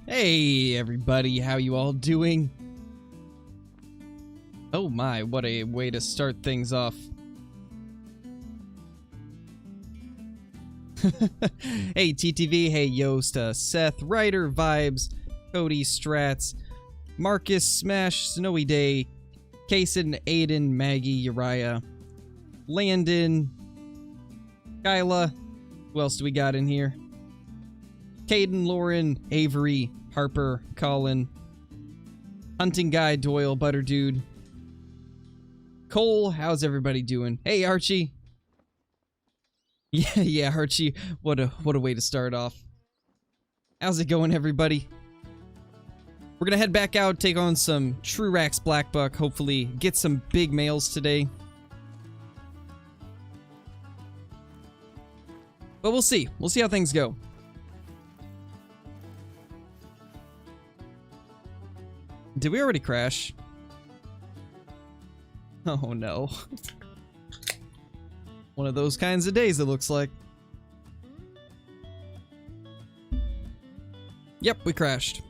Hey everybody, how you all doing? Oh my, what a way to start things off. Hey TTV, hey Yoast, Seth, Ryder, Vibes, Cody, Strats, Marcus, Smash, Snowy Day, Kason, Aiden, Maggie, Uriah, Landon, Kyla, who else do we got in here? Caden, Lauren, Avery, Harper, Colin, Hunting Guy, Doyle, Butter Dude, Cole, how's everybody doing? Hey Archie. Yeah, Archie, what a way to start off. How's it going, everybody? We're gonna head back out, take on some True Rax Blackbuck, hopefully get some big males today. But we'll see. We'll see how things go. Did we already crash? Oh no. One of those kinds of days, it looks like. Yep, we crashed.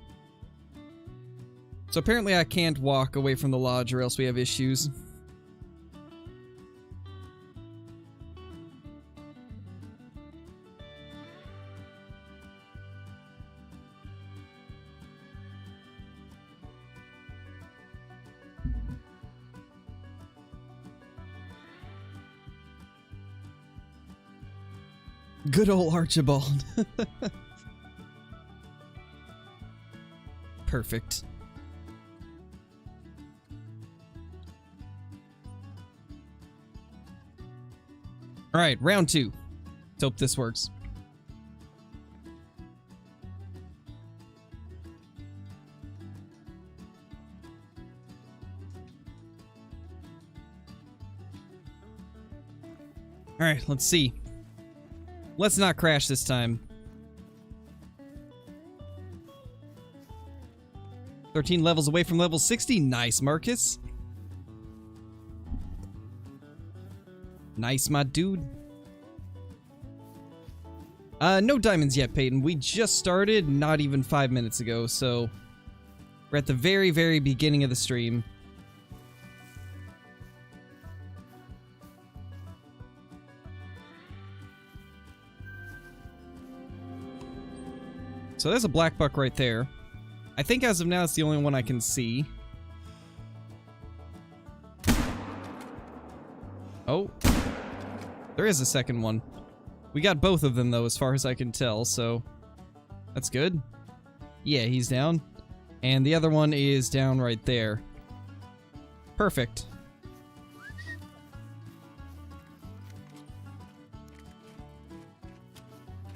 So apparently I can't walk away from the lodge or else we have issues. Good old Archibald. Perfect. Alright, round 2. Let's hope this works. Alright, let's see. Let's not crash this time. 13 levels away from level 60. Nice, Marcus. Nice, my dude. No diamonds yet, Peyton. We just started not even 5 minutes ago, so we're at the very, very beginning of the stream. So there's a Blackbuck right there. I think as of now it's the only one I can see. Oh. There is a second one. We got both of them though as far as I can tell, so that's good. Yeah, he's down. And the other one is down right there. Perfect.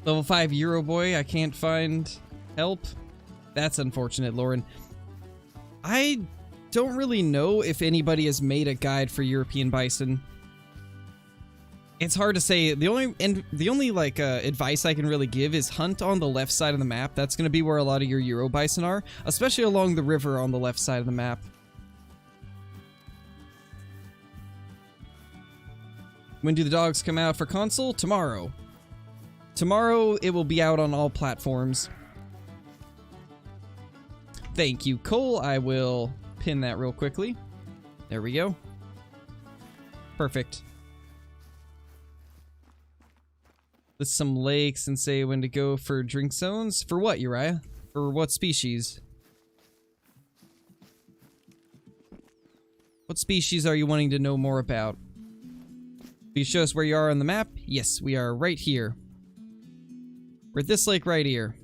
Level 5 Euro Boy, I can't find help. That's unfortunate, Lauren. I don't really know if anybody has made a guide for European bison. It's hard to say. The only like advice I can really give is hunt on the left side of the map. That's going to be where a lot of your Euro bison are, especially along the river on the left side of the map. When do the dogs come out for console? Tomorrow. Tomorrow, it will be out on all platforms. Thank you, Cole. I will pin that real quickly. There we go. Perfect. List some lakes and say when to go for drink zones. For what, Uriah? For what species? What species are you wanting to know more about? Will you show us where you are on the map? Yes, we are right here. We're at this lake right here.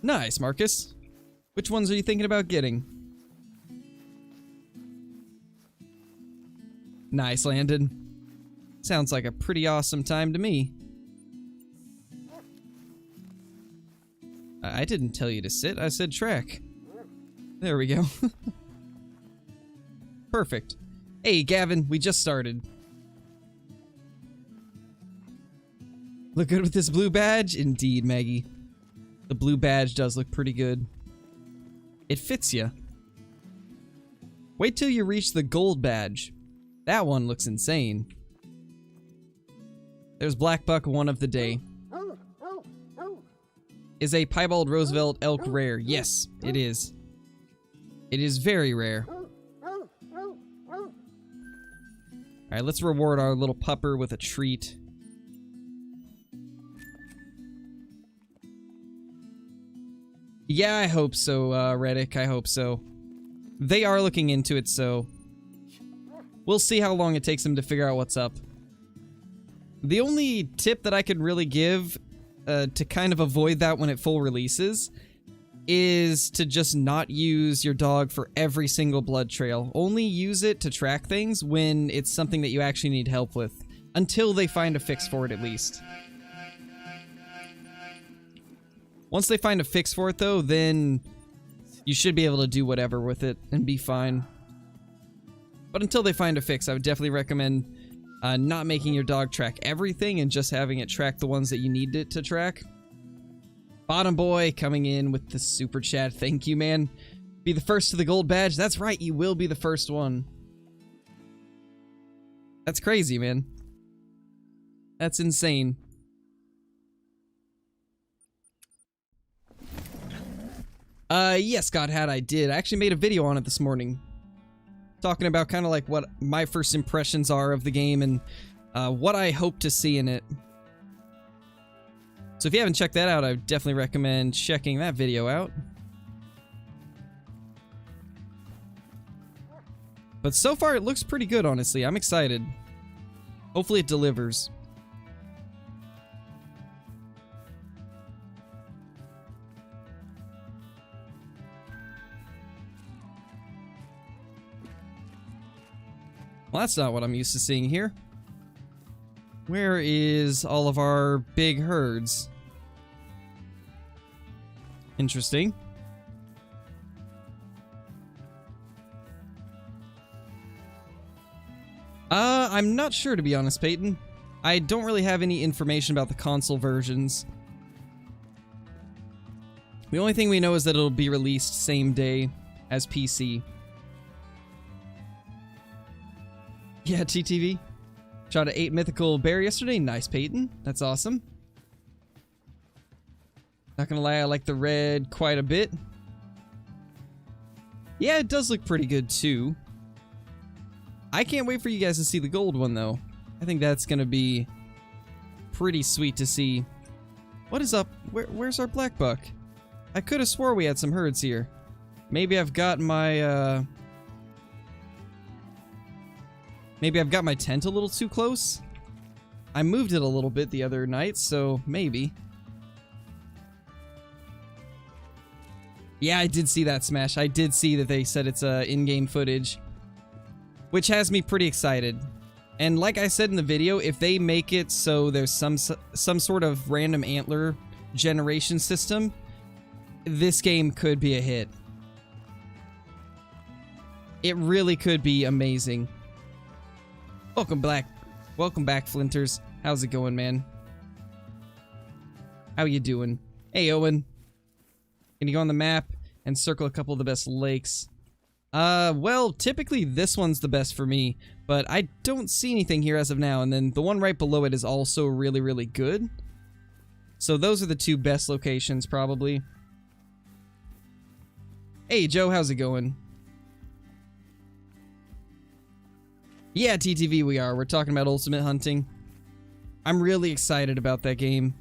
Nice, Marcus. Which ones are you thinking about getting? Nice, Landon. Sounds like a pretty awesome time to me. I didn't tell you to sit, I said track. There we go. Perfect. Hey, Gavin, we just started. Look good with this blue badge? Indeed, Maggie. The blue badge does look pretty good. It fits you. Wait till you reach the gold badge. That one looks insane. There's Blackbuck, one of the day. Is a piebald Roosevelt elk rare? Yes, it is. It is very rare. Alright, let's reward our little pupper with a treat. Yeah, I hope so, Reddick. I hope so. They are looking into it, so we'll see how long it takes them to figure out what's up. The only tip that I could really give to kind of avoid that when it full releases is to just not use your dog for every single blood trail. Only use it to track things when it's something that you actually need help with, until they find a fix for it at least. Once they find a fix for it though, then you should be able to do whatever with it and be fine. But until they find a fix, I would definitely recommend not making your dog track everything and just having it track the ones that you need it to track. Bottom Boy coming in with the super chat. Thank you, man. Be the first to the gold badge. That's right, you will be the first one. That's crazy, man. That's insane. Yes, Godhat, I did. I actually made a video on it this morning. Talking about kind of like what my first impressions are of the game and what I hope to see in it. So if you haven't checked that out, I would definitely recommend checking that video out. But so far it looks pretty good, honestly. I'm excited. Hopefully it delivers. Well, that's not what I'm used to seeing here. Where is all of our big herds? Interesting. I'm not sure, to be honest, Peyton. I don't really have any information about the console versions. The only thing we know is that it'll be released same day as PC. Yeah, TTV. Shot an 8 mythical bear yesterday. Nice, Peyton. That's awesome. Not gonna lie, I like the red quite a bit. Yeah, it does look pretty good too. I can't wait for you guys to see the gold one though. I think that's gonna be pretty sweet to see. What is up? Where's our Blackbuck? I could have swore we had some herds here. Maybe I've got my maybe I've got my tent a little too close. I moved it a little bit the other night, so maybe. Yeah, I did see that, Smash. I did see that they said it's in-game footage, which has me pretty excited. And like I said in the video, if they make it so there's some sort of random antler generation system, this game could be a hit. It really could be amazing. Welcome back, Flinters. How's it going, man? How you doing? Hey, Owen. Can you go on the map and circle a couple of the best lakes? Well, typically this one's the best for me, but I don't see anything here as of now, and then the one right below it is also really, really good. So those are the two best locations, probably. Hey, Joe, how's it going? Yeah, TTV we are. We're talking about Ultimate Hunting. I'm really excited about that game.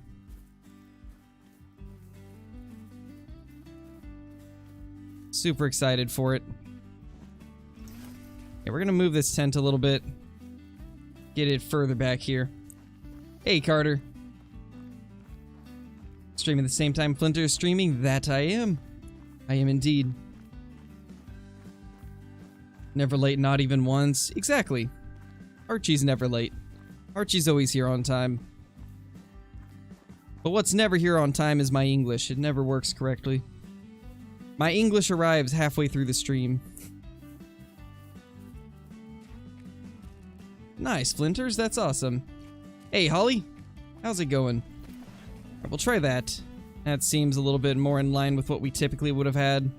Super excited for it. Okay, we're gonna move this tent a little bit. Get it further back here. Hey, Carter. Streaming at the same time Flinter is streaming? That I am. I am indeed. Never late, not even once. Exactly. Archie's never late. Archie's always here on time. But what's never here on time is my English. It never works correctly. My English arrives halfway through the stream. Nice, Flinters. That's awesome. Hey, Holly. How's it going? We'll try that. That seems a little bit more in line with what we typically would have had.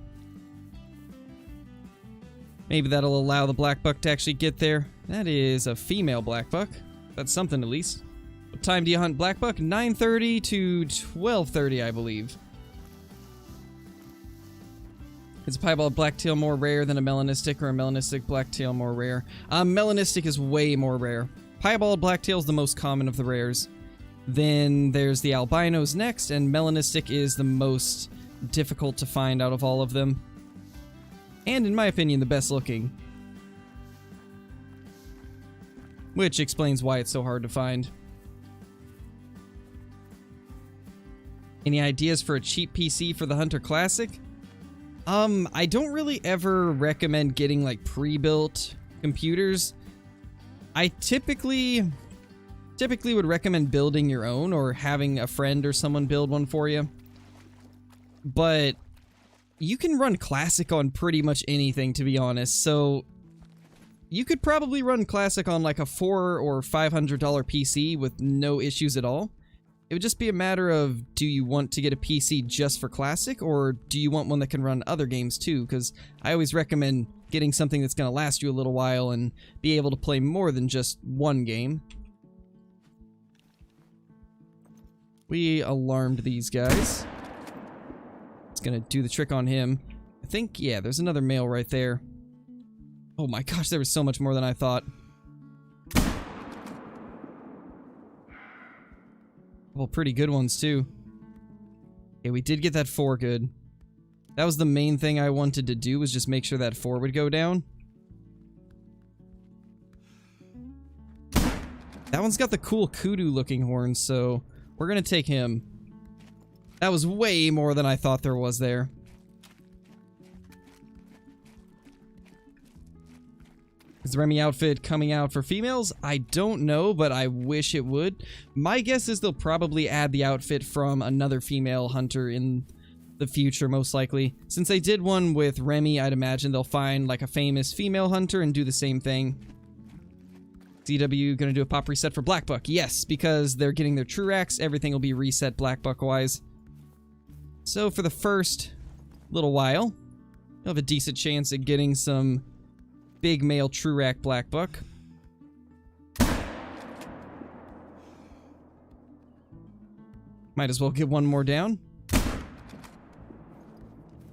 Maybe that'll allow the Blackbuck to actually get there. That is a female Blackbuck. That's something at least. What time do you hunt Blackbuck? 9:30 to 12:30, I believe. Is a piebald blacktail more rare than a melanistic, or a melanistic blacktail more rare? Melanistic is way more rare. Piebald blacktail is the most common of the rares. Then there's the albinos next, and melanistic is the most difficult to find out of all of them. And in my opinion, the best looking. Which explains why it's so hard to find. Any ideas for a cheap PC for the Hunter Classic? I don't really ever recommend getting like pre-built computers. I typically would recommend building your own or having a friend or someone build one for you. But you can run Classic on pretty much anything, to be honest. So you could probably run Classic on like a $400 or $500 PC with no issues at all. It would just be a matter of, do you want to get a PC just for Classic, or do you want one that can run other games too? Because I always recommend getting something that's going to last you a little while and be able to play more than just one game. We alarmed these guys. It's going to do the trick on him. I think, yeah, there's another male right there. Oh my gosh, there was so much more than I thought. Well, pretty good ones, too. Okay, we did get that 4 good. That was the main thing I wanted to do, was just make sure that 4 would go down. That one's got the cool kudu-looking horns, so we're gonna take him. That was way more than I thought there was there. Is the Remy outfit coming out for females? I don't know, but I wish it would. My guess is they'll probably add the outfit from another female hunter in the future, most likely. Since they did one with Remy, I'd imagine they'll find like a famous female hunter and do the same thing. CW gonna do a pop reset for Blackbuck? Yes, because they're getting their true racks, everything will be reset Blackbuck-wise. So for the first little while, you'll have a decent chance at getting some big male true rack Blackbuck. Might as well get one more down.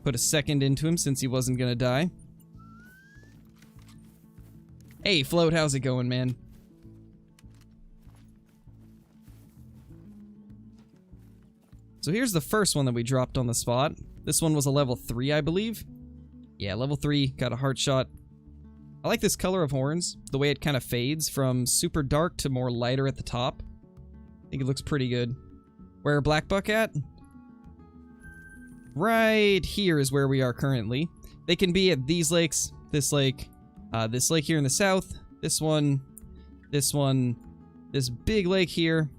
Put a second into him since he wasn't gonna die. Hey, Float, how's it going, man? So here's the first one that we dropped on the spot. This one was a level 3, I believe. Yeah, level 3, got a heart shot. I like this color of horns, the way it kind of fades from super dark to more lighter at the top. I think it looks pretty good. Where Blackbuck at? Right here is where we are currently. They can be at these lakes, this lake here in the south, this one, this big lake here,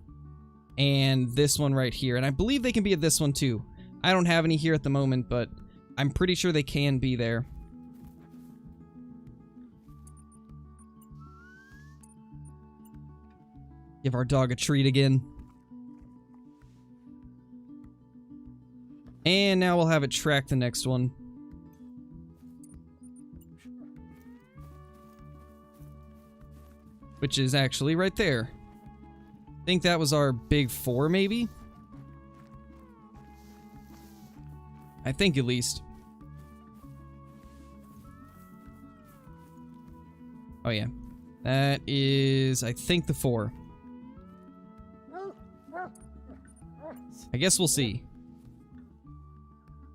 and this one right here. And I believe they can be at this one too. I don't have any here at the moment, but I'm pretty sure they can be there. Give our dog a treat again. And now we'll have it track the next one. Which is actually right there. I think that was our big 4, maybe? I think at least. Oh yeah. That is, I think, the 4. I guess we'll see.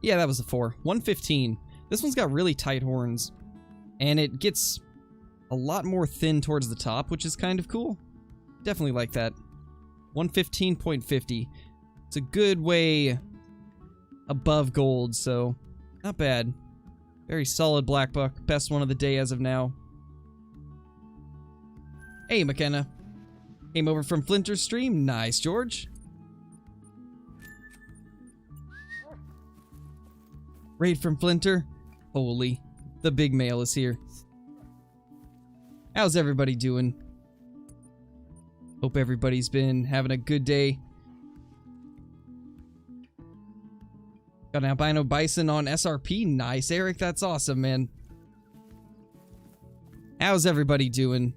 Yeah, that was the 4. 115. This one's got really tight horns. And it gets a lot more thin towards the top, which is kind of cool. Definitely like that. 115.50. It's a good way above gold, so not bad. Very solid Blackbuck. Best one of the day as of now. Hey, McKenna. Came over from Flinter's stream. Nice, George. Raid from Flinter. Holy, the big male is here. How's everybody doing? Hope everybody's been having a good day. Got an albino bison on SRP. Nice, Eric. That's awesome, man. How's everybody doing?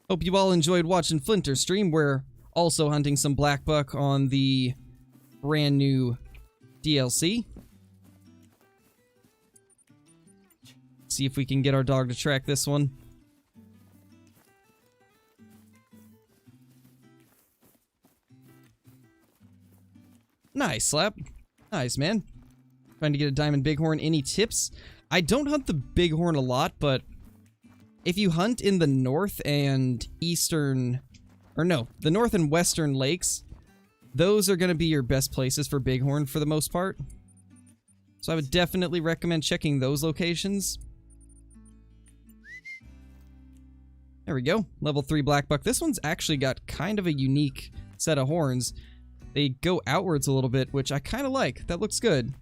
Hope you all enjoyed watching Flinter's stream. We're also hunting some Blackbuck on the brand new DLC. see if we can get our dog to track this one. Nice, Slap. Nice, man. Trying to get a diamond bighorn. Any tips? I don't hunt the bighorn a lot, but if you hunt in the north and eastern, or no, the north and western lakes, those are going to be your best places for bighorn for the most part. So I would definitely recommend checking those locations. There we go. Level 3 Blackbuck. This one's actually got kind of a unique set of horns. They go outwards a little bit, which I kind of like. That looks good.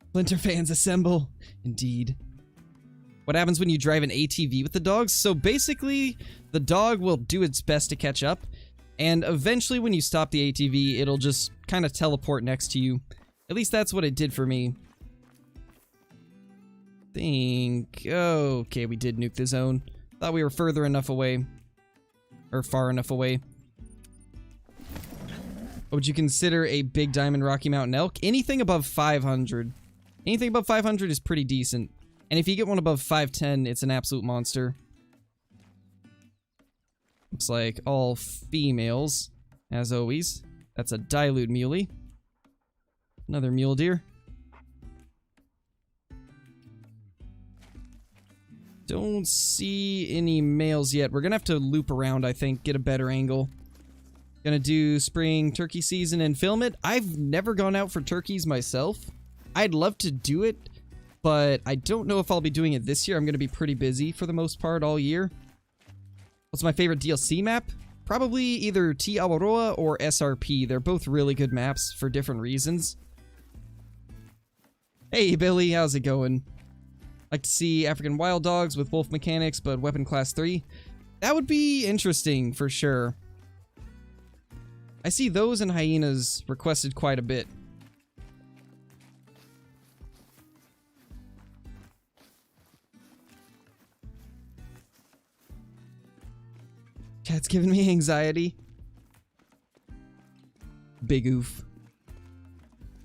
Splinter fans assemble. Indeed. What happens when you drive an ATV with the dogs? So basically, the dog will do its best to catch up, and eventually when you stop the ATV, it'll just kind of teleport next to you. At least that's what it did for me. Okay, we did nuke the zone. Thought we were further enough away. Or far enough away. What would you consider a big diamond Rocky Mountain elk? Anything above 500. Anything above 500 is pretty decent. And if you get one above 510, it's an absolute monster. Looks like all females, as always. That's a dilute muley. Another mule deer. Don't see any males yet. We're gonna have to loop around, I think, get a better angle. Gonna do spring turkey season and film it. I've never gone out for turkeys myself. I'd love to do it, but I don't know if I'll be doing it this year. I'm gonna be pretty busy for the most part all year. What's my favorite DLC map? Probably either T. Awaroa or SRP. They're both really good maps for different reasons. Hey Billy, how's it going? Like to see African wild dogs with wolf mechanics, but weapon class 3. That would be interesting for sure. I see those and hyenas requested quite a bit. Cat's giving me anxiety. Big oof.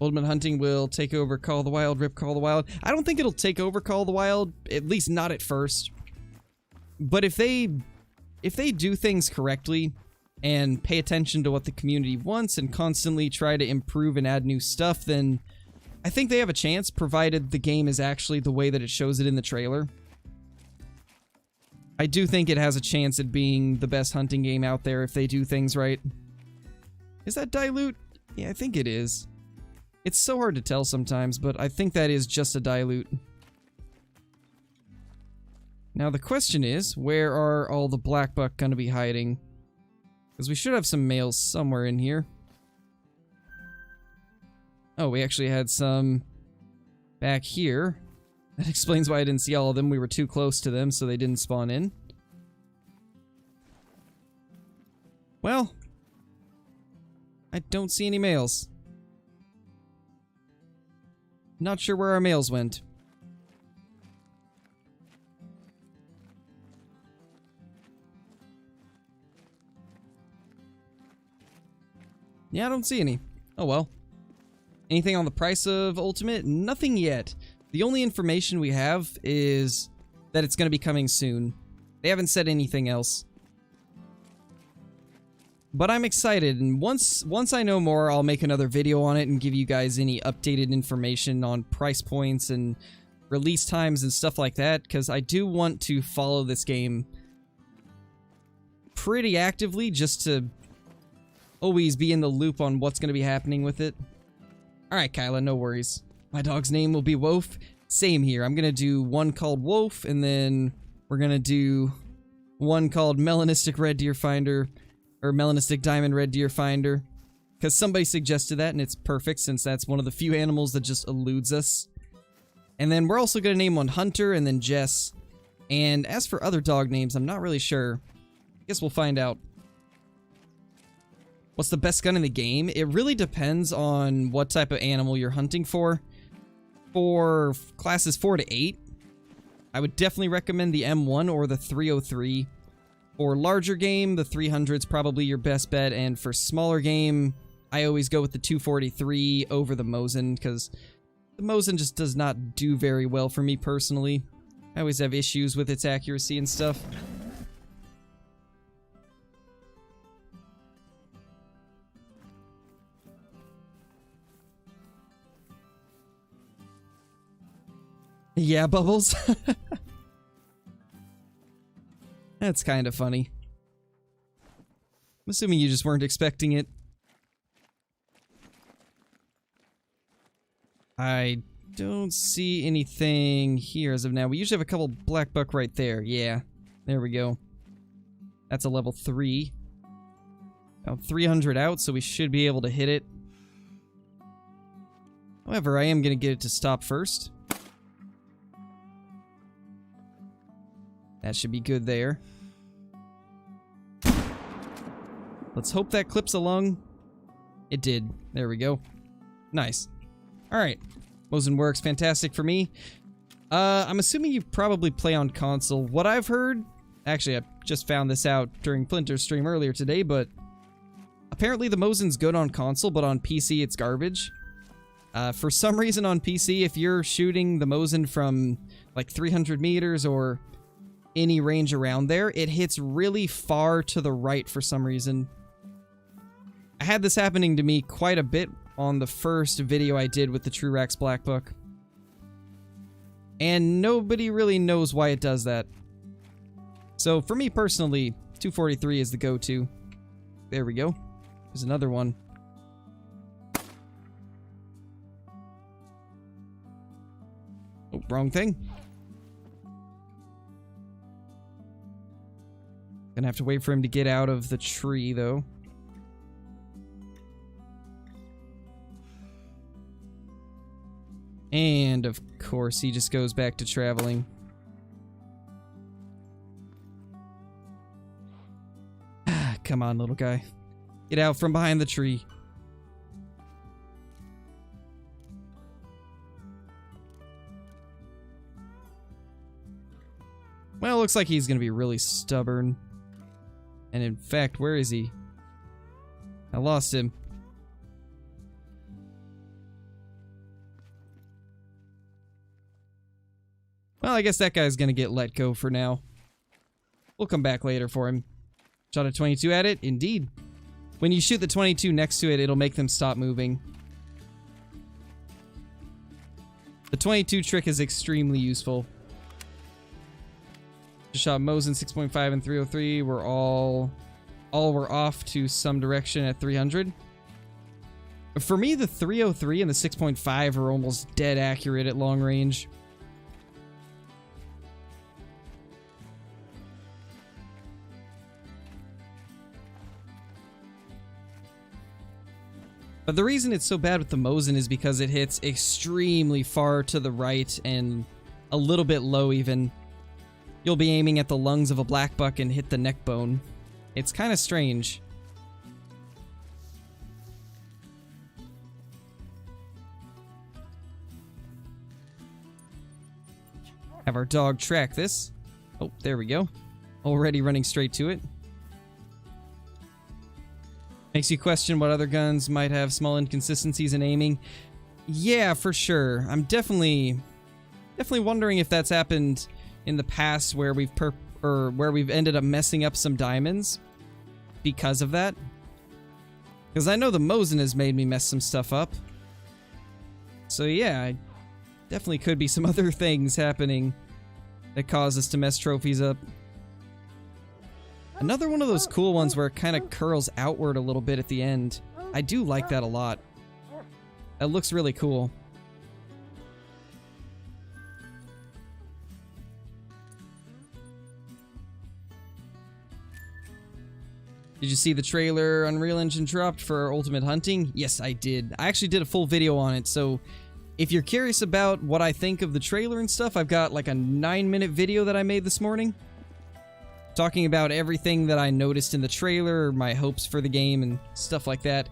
Oldman Hunting will take over Call of the Wild, rip Call of the Wild. I don't think it'll take over Call of the Wild, at least not at first. But if they do things correctly and pay attention to what the community wants and constantly try to improve and add new stuff, then I think they have a chance, provided the game is actually the way that it shows it in the trailer. I do think it has a chance at being the best hunting game out there if they do things right. Is that dilute? Yeah, I think it is. It's so hard to tell sometimes, but I think that is just a dilute. Now the question is, where are all the Blackbuck gonna be hiding? Because we should have some males somewhere in here. Oh, we actually had some back here. That explains why I didn't see all of them. We were too close to them, so they didn't spawn in. Well, I don't see any males. Not sure where our males went. Yeah, I don't see any. Oh well. Anything on the price of Ultimate? Nothing yet. The only information we have is that it's going to be coming soon. They haven't said anything else. But I'm excited, and once I know more, I'll make another video on it and give you guys any updated information on price points and release times and stuff like that, because I do want to follow this game pretty actively just to always be in the loop on what's going to be happening with it. Alright, Kyla, no worries. My dog's name will be Wolf. Same here. I'm going to do one called Wolf, and then we're going to do one called Melanistic Red Deer Finder, or Melanistic Diamond Red Deer Finder, because somebody suggested that, and it's perfect since that's one of the few animals that just eludes us. And then we're also going to name one Hunter, and then Jess. And as for other dog names, I'm not really sure. Guess we'll find out. What's the best gun in the game? It really depends on what type of animal you're hunting for. For classes 4 to 8, I would definitely recommend the M1 or the 303. For larger game, the 300 is probably your best bet, and for smaller game, I always go with the 243 over the Mosin, because The Mosin just does not do very well for me personally. I always have issues with its accuracy and stuff. Yeah, Bubbles. That's kind of funny. I'm assuming you just weren't expecting it. I don't see anything here as of now. We usually have a couple Blackbuck right there. Yeah, there we go. That's a level 3. About 300 out, so we should be able to hit it. However, I am going to get it to stop first. That should be good there. Let's hope that clips a lung. It did. There we go. Nice. Alright. Mosin works. Fantastic for me. I'm assuming you probably play on console. What I've heard... Actually, I just found this out during Flinter's stream earlier today, but... Apparently the Mosin's good on console, but on PC it's garbage. For some reason on PC, if you're shooting the Mosin from like 300 meters or any range around there, it hits really far to the right for some reason. I had this happening to me quite a bit on the first video I did with the Truax Blackbuck. And nobody really knows why it does that. So for me personally, 243 is the go-to. There we go. There's another one. Oh, wrong thing. Gonna have to wait for him to get out of the tree, though. And, of course, he just goes back to traveling. Ah, come on, little guy. Get out from behind the tree. Well, it looks like he's gonna be really stubborn. And in fact, where is he? I lost him. Well, I guess that guy's gonna get let go for now. We'll come back later for him. Shot a 22 at it? Indeed. When you shoot the 22 next to it, it'll make them stop moving. The 22 trick is extremely useful. Just shot Mosin 6.5 and 303. We're all were off to some direction at 300. For me, the 303 and the 6.5 are almost dead accurate at long range. But the reason it's so bad with the Mosin is because it hits extremely far to the right and a little bit low even. You'll be aiming at the lungs of a Blackbuck and hit the neck bone. It's kind of strange. Have our dog track this. Oh, there we go. Already running straight to it. Makes you question what other guns might have small inconsistencies in aiming. Yeah, for sure. I'm definitely wondering if that's happened in the past where we've ended up messing up some diamonds because of that. Because I know the Mosin has made me mess some stuff up. So yeah, I definitely could be some other things happening that cause us to mess trophies up. Another one of those cool ones where it kind of curls outward a little bit at the end. I do like that a lot. That looks really cool. Did you see the trailer Unreal Engine dropped for Ultimate Hunting? Yes, I did. I actually did a full video on it, so if you're curious about what I think of the trailer and stuff, I've got like a 9-minute video that I made this morning talking about everything that I noticed in the trailer, my hopes for the game, and stuff like that.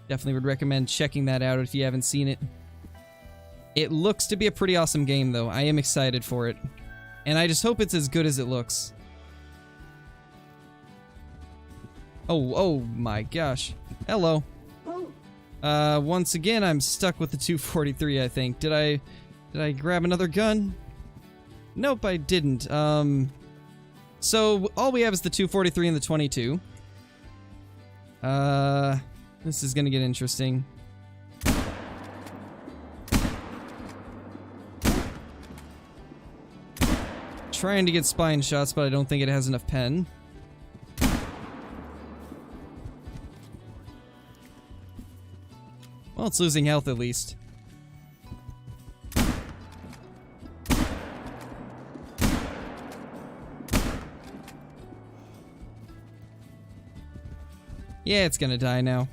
Definitely would recommend checking that out if you haven't seen it. It looks to be a pretty awesome game, though. I am excited for it. And I just hope it's as good as it looks. Oh my gosh. Hello. Once again, I'm stuck with the 243, I think. Did I grab another gun? Nope, I didn't. So all we have is the 243 and the 22. This is gonna get interesting. Trying to get spine shots, but I don't think it has enough pen. Well, it's losing health at least. Yeah, it's gonna die now.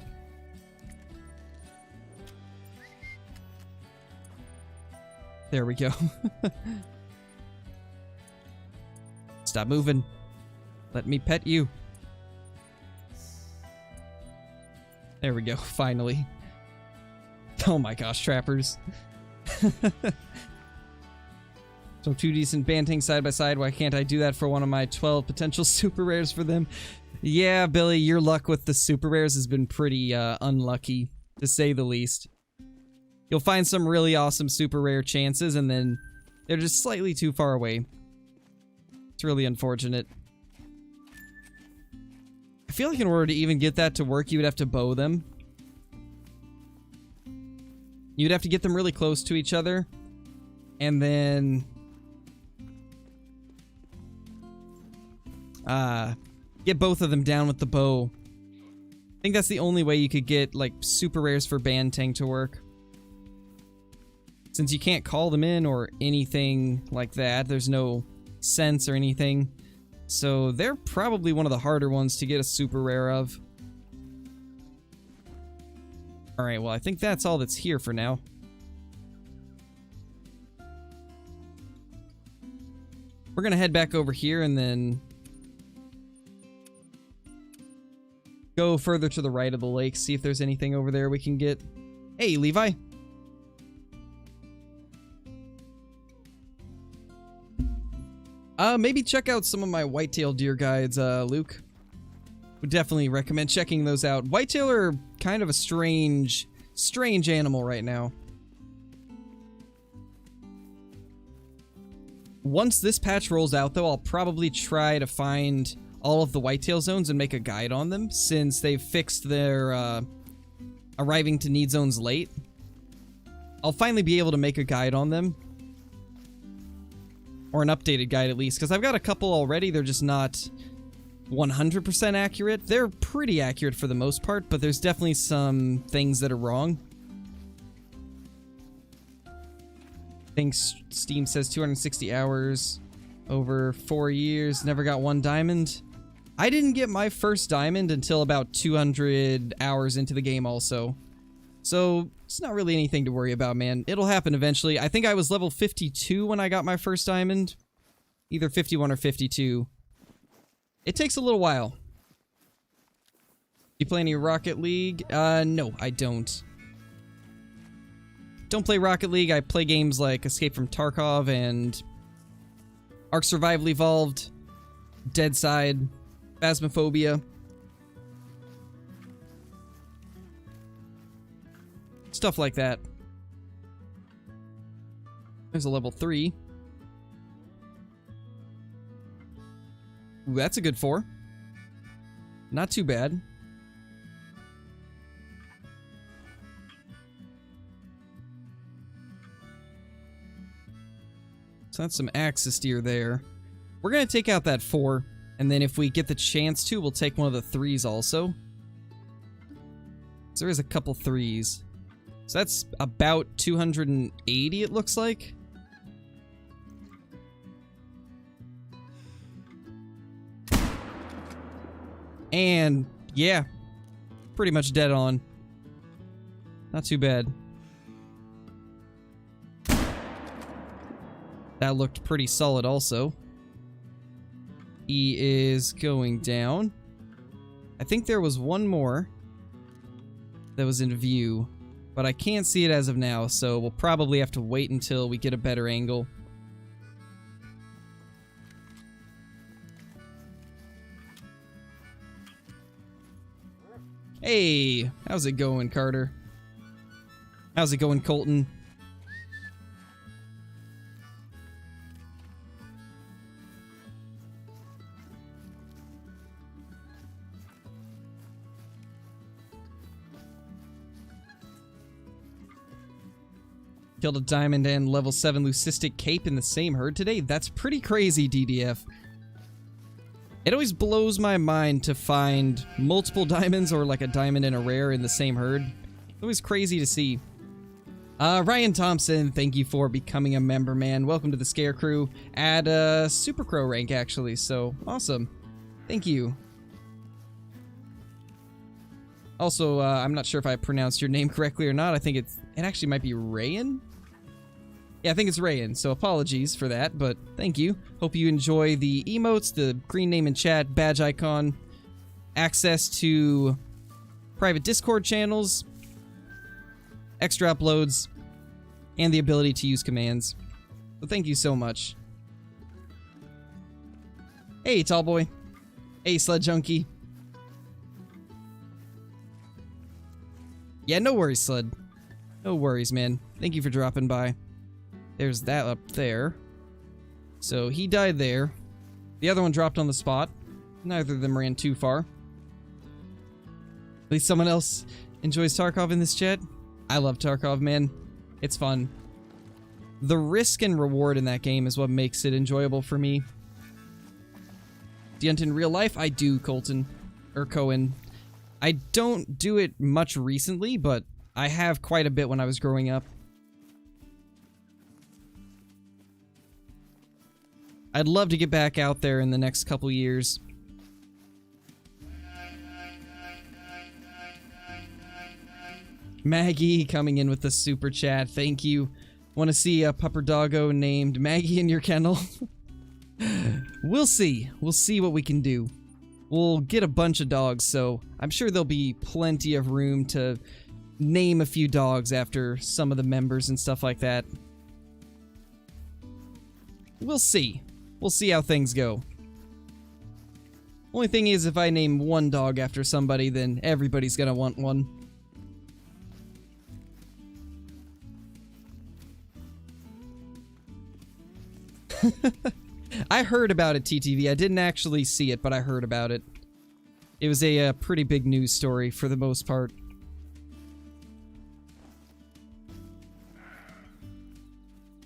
There we go. Stop moving. Let me pet you. There we go, finally. Oh my gosh, trappers. So 2 decent Bantings side by side. Why can't I do that for one of my 12 potential super rares for them? Yeah, Billy, your luck with the super rares has been pretty unlucky, to say the least. You'll find some really awesome super rare chances, and then they're just slightly too far away. It's really unfortunate. I feel like in order to even get that to work, you would have to bow them. You'd have to get them really close to each other, and then get both of them down with the bow. I think that's the only way you could get, like, super rares for Bantang to work. Since you can't call them in or anything like that, there's no sense or anything. So they're probably one of the harder ones to get a super rare of. Alright, well, I think that's all that's here for now. We're gonna head back over here and then go further to the right of the lake, see if there's anything over there we can get. Hey, Levi! Maybe check out some of my whitetail deer guides, Luke. Would definitely recommend checking those out. Whitetail are kind of a strange animal right now. Once this patch rolls out, though, I'll probably try to find all of the whitetail zones and make a guide on them, since they've fixed their arriving to need zones late. I'll finally be able to make a guide on them. Or an updated guide, at least, because I've got a couple already. They're just not 100% accurate. They're pretty accurate for the most part, but there's definitely some things that are wrong. I think Steam says 260 hours over 4 years. Never got 1 diamond. I didn't get my first diamond until about 200 hours into the game also. So it's not really anything to worry about, man. It'll happen eventually. I think I was level 52 when I got my first diamond. Either 51 or 52. It takes a little while. You play any Rocket League? No, I don't. Don't play Rocket League. I play games like Escape from Tarkov and Ark Survival Evolved, Deadside, Phasmophobia. Stuff like that. There's a level 3. Ooh, that's a good 4. Not too bad. So that's some axis deer there. We're gonna take out that 4, and then if we get the chance to, we'll take one of the 3s also. So there is a couple 3s. So that's about 280, it looks like. And, yeah, pretty much dead on. Not too bad. That looked pretty solid also. E is going down. I think there was one more that was in view, but I can't see it as of now, so we'll probably have to wait until we get a better angle. Hey, how's it going, Carter? How's it going, Colton? Killed a diamond and level 7 leucistic cape in the same herd today? That's pretty crazy, DDF. It always blows my mind to find multiple diamonds or like a diamond and a rare in the same herd. It's always crazy to see. Ryan Thompson, thank you for becoming a member, man. Welcome to the Scare Crew at Super Crow rank, actually, so awesome. Thank you. Also, I'm not sure if I pronounced your name correctly or not. I think it actually might be Rayan? Yeah, I think it's Rayan, so apologies for that, but thank you. Hope you enjoy the emotes, the green name in chat, badge icon, access to private Discord channels, extra uploads, and the ability to use commands. So thank you so much. Hey, tall boy. Hey, sled junkie. Yeah, no worries, sled. No worries, man. Thank you for dropping by. There's that up there. So he died there. The other one dropped on the spot. Neither of them ran too far. At least someone else enjoys Tarkov in this chat. I love Tarkov, man. It's fun. The risk and reward in that game is what makes it enjoyable for me. Do you hunt in real life? I do, Colton. Or Cohen. I don't do it much recently, but I have quite a bit when I was growing up. I'd love to get back out there in the next couple years. Maggie coming in with the super chat. Thank you. Want to see a pupper doggo named Maggie in your kennel? We'll see. We'll see what we can do. We'll get a bunch of dogs, so I'm sure there'll be plenty of room to name a few dogs after some of the members and stuff like that. We'll see. We'll see how things go. Only thing is, if I name one dog after somebody, then everybody's gonna want one. I heard about it, TTV. I didn't actually see it, but I heard about it. It was a pretty big news story for the most part.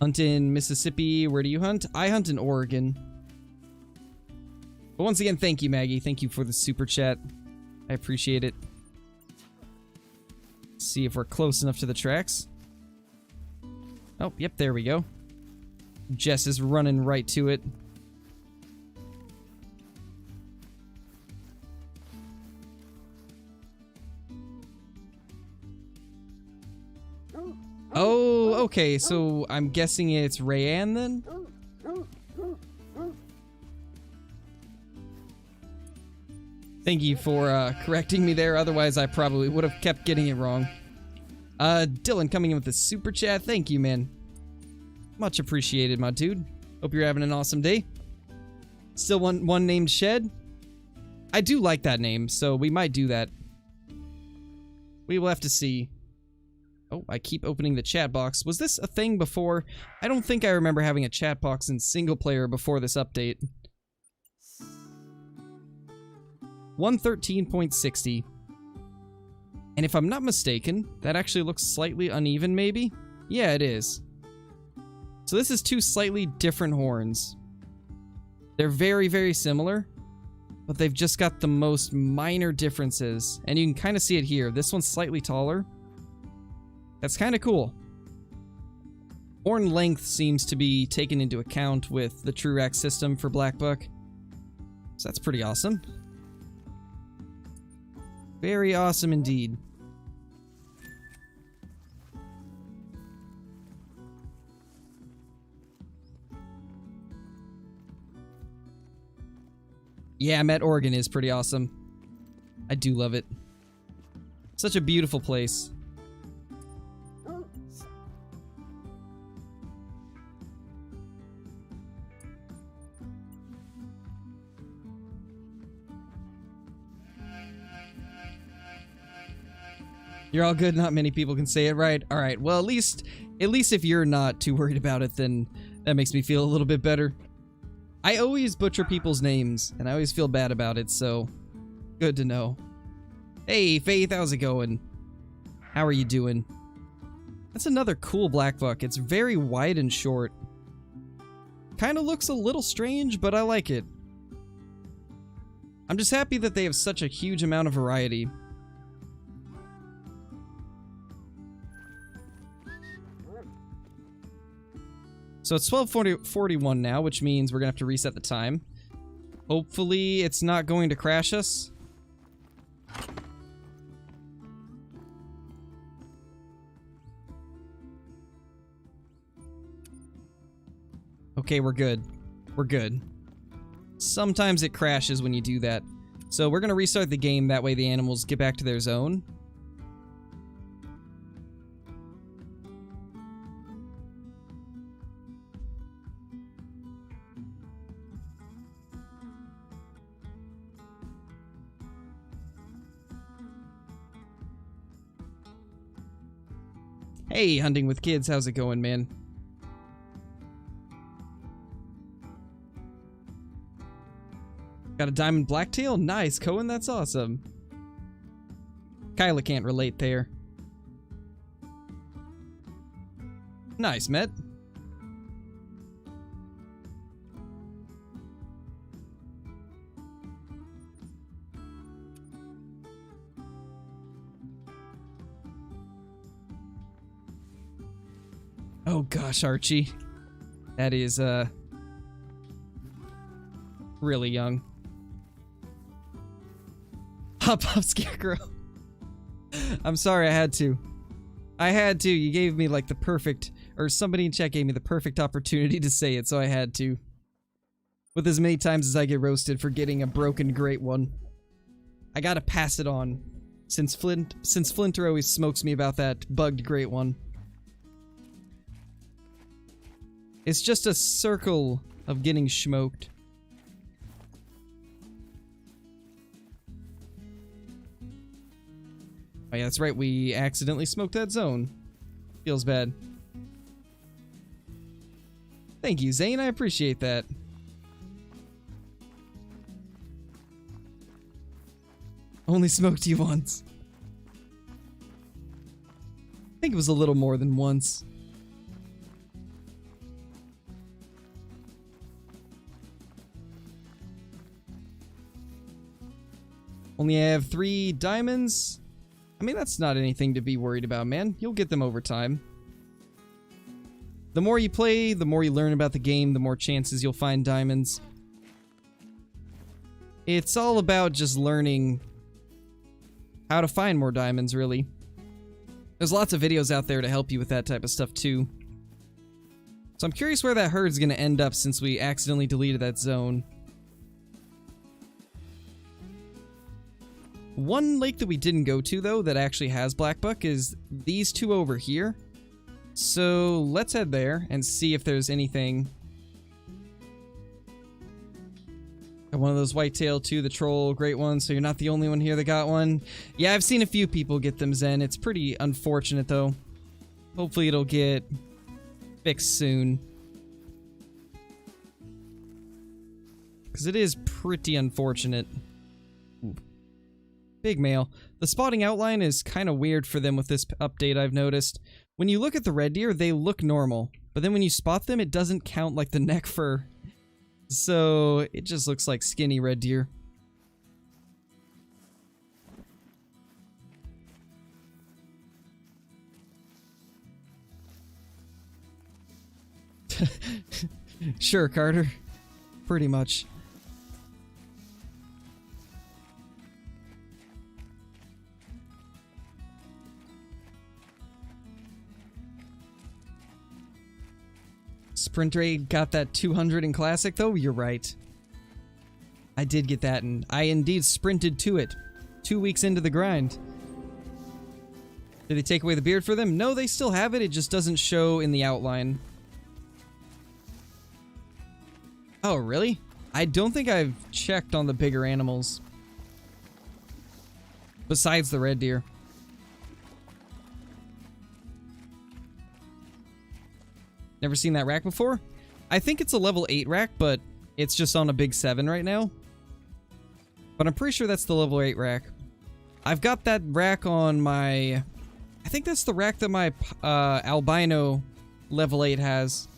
Hunt in Mississippi. Where do you hunt? I hunt in Oregon. But once again, thank you, Maggie. Thank you for the super chat. I appreciate it. Let's see if we're close enough to the tracks. Oh, yep, there we go. Jess is running right to it. Oh, okay, so I'm guessing it's Rayanne then? Thank you for correcting me there, otherwise I probably would have kept getting it wrong. Dylan coming in with the super chat. Thank you, man. Much appreciated, my dude. Hope you're having an awesome day. Still one named Shed? I do like that name, so we might do that. We will have to see. Oh, I keep opening the chat box. Was this a thing before? I don't think I remember having a chat box in single player before this update. 113.60. And if I'm not mistaken, that actually looks slightly uneven, maybe? Yeah, it is. So this is two slightly different horns. They're very, very similar, but they've just got the most minor differences. And you can kind of see it here. This one's slightly taller. That's kind of cool. Horn length seems to be taken into account with the true rack system for Blackbuck. So that's pretty awesome. Very awesome indeed. Yeah, Met, Oregon is pretty awesome. I do love it. Such a beautiful place. You're all good. Not many people can say it right. All right. Well, at least if you're not too worried about it, then that makes me feel a little bit better. I always butcher people's names, and I always feel bad about it, so good to know. Hey, Faith, how's it going? How are you doing? That's another cool Blackbuck. It's very wide and short. Kind of looks a little strange, but I like it. I'm just happy that they have such a huge amount of variety. So it's 12:41 now, which means we're gonna have to reset the time. Hopefully it's not going to crash us. Okay, we're good. We're good. Sometimes it crashes when you do that. So we're gonna restart the game, that way the animals get back to their zone. Hey, Hunting with Kids, how's it going, man? Got a diamond blacktail? Nice, Cohen, that's awesome. Kyla can't relate there. Nice, Met. Oh gosh, Archie. That is, really young. Hop up, Scarecrow. I'm sorry, I had to. You gave me, like, the perfect... Or somebody in chat gave me the perfect opportunity to say it, so I had to. With as many times as I get roasted for getting a broken great one. I gotta pass it on. Since Flinter always smokes me about that bugged great one. It's just a circle of getting smoked. Oh yeah, that's right, we accidentally smoked that zone. Feels bad. Thank you, Zane, I appreciate that. Only smoked you once. I think it was a little more than once. Only have 3 diamonds. I mean, that's not anything to be worried about, man. You'll get them over time. The more you play, the more you learn about the game, the more chances you'll find diamonds. It's all about just learning how to find more diamonds, really. There's lots of videos out there to help you with that type of stuff, too. So I'm curious where that herd's gonna end up since we accidentally deleted that zone. One lake that we didn't go to, though, that actually has Blackbuck is these 2 over here. So let's head there and see if there's anything. Got one of those whitetail too, the troll, great one, so you're not the only one here that got one. Yeah, I've seen a few people get them, Zen. It's pretty unfortunate, though. Hopefully it'll get fixed soon. Because it is pretty unfortunate. Ooh. Big male. The spotting outline is kind of weird for them with this update, I've noticed. When you look at the red deer, they look normal. But then when you spot them, it doesn't count like the neck fur. So it just looks like skinny red deer. Sure, Carter. Pretty much. Sprint rate got that 200 in Classic, though? You're right. I did get that, and I indeed sprinted to it. 2 weeks into the grind. Did they take away the beard for them? No, they still have it, it just doesn't show in the outline. Oh, really? I don't think I've checked on the bigger animals. Besides the red deer. Never seen that rack before? I think it's a level 8 rack, but it's just on a big 7 right now. But I'm pretty sure that's the level 8 rack. I've got that rack on my... I think that's the rack that my albino level 8 has.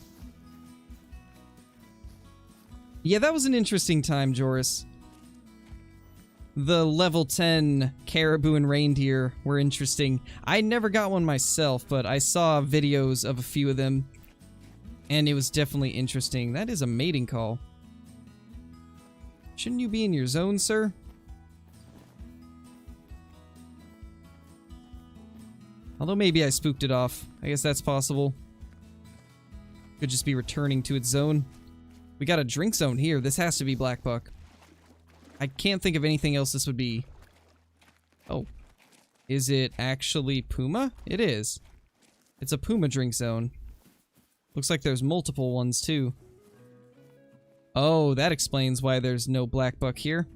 Yeah, that was an interesting time, Joris. The level 10 caribou and reindeer were interesting. I never got one myself, but I saw videos of a few of them. And it was definitely interesting. That is a mating call. Shouldn't you be in your zone, sir? Although maybe I spooked it off. I guess that's possible. Could just be returning to its zone. We got a drink zone here. This has to be Blackbuck. I can't think of anything else this would be. Oh. Is it actually Puma? It is. It's a Puma drink zone. Looks like there's multiple ones too. Oh, that explains why there's no Blackbuck here.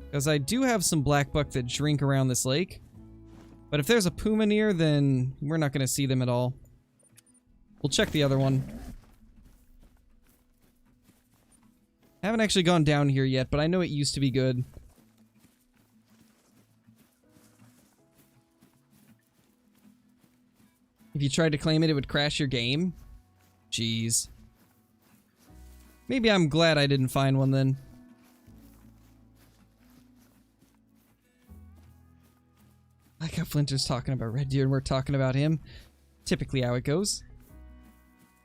Because I do have some Blackbuck that drink around this lake. But if there's a Puma near, then we're not going to see them at all. We'll check the other one. Haven't actually gone down here yet, but I know it used to be good. If you tried to claim it, it would crash your game? Jeez. Maybe I'm glad I didn't find one then. I like how Flinter's talking about Red Deer and we're talking about him. Typically how it goes.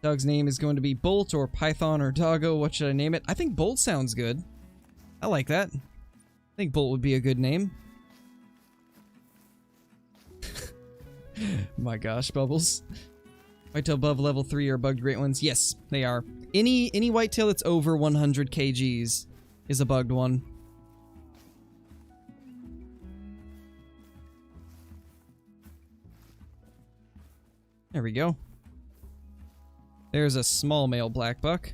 Dog's name is going to be Bolt or Python or Doggo. What should I name it? I think Bolt sounds good. I like that. I think Bolt would be a good name. My gosh, Bubbles. Whitetail above level 3 are bugged great ones. Yes, they are. Any whitetail that's over 100 kgs is a bugged one. There we go. There's a small male blackbuck.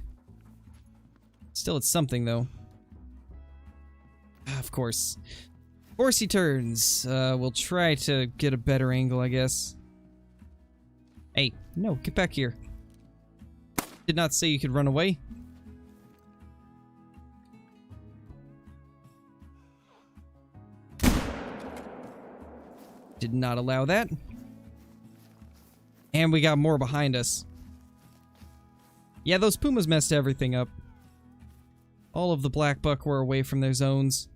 Still, it's something, though. Of course. Of course he turns. We'll try to get a better angle, I guess. Hey, no, get back here. Did not say you could run away. Did not allow that. And we got more behind us. Yeah, those pumas messed everything up. All of the blackbuck were away from their zones.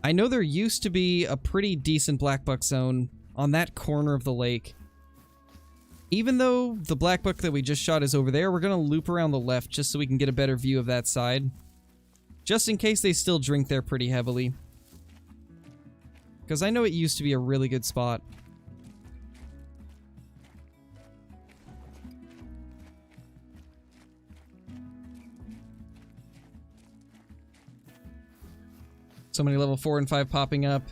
I know there used to be a pretty decent blackbuck zone on that corner of the lake. Even though the blackbuck that we just shot is over there, we're going to loop around the left just so we can get a better view of that side. Just in case they still drink there pretty heavily. Because I know it used to be a really good spot. So many level 4 and 5 popping up.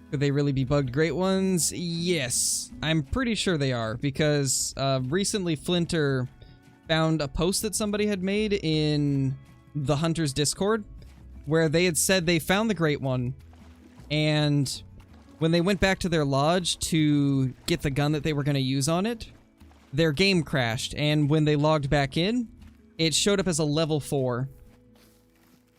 Could they really be bugged great ones? Yes. I'm pretty sure they are, because recently Flinter found a post that somebody had made in the Hunter's Discord where they had said they found the great one, and when they went back to their lodge to get the gun that they were going to use on it, their game crashed, and when they logged back in, it showed up as a level 4.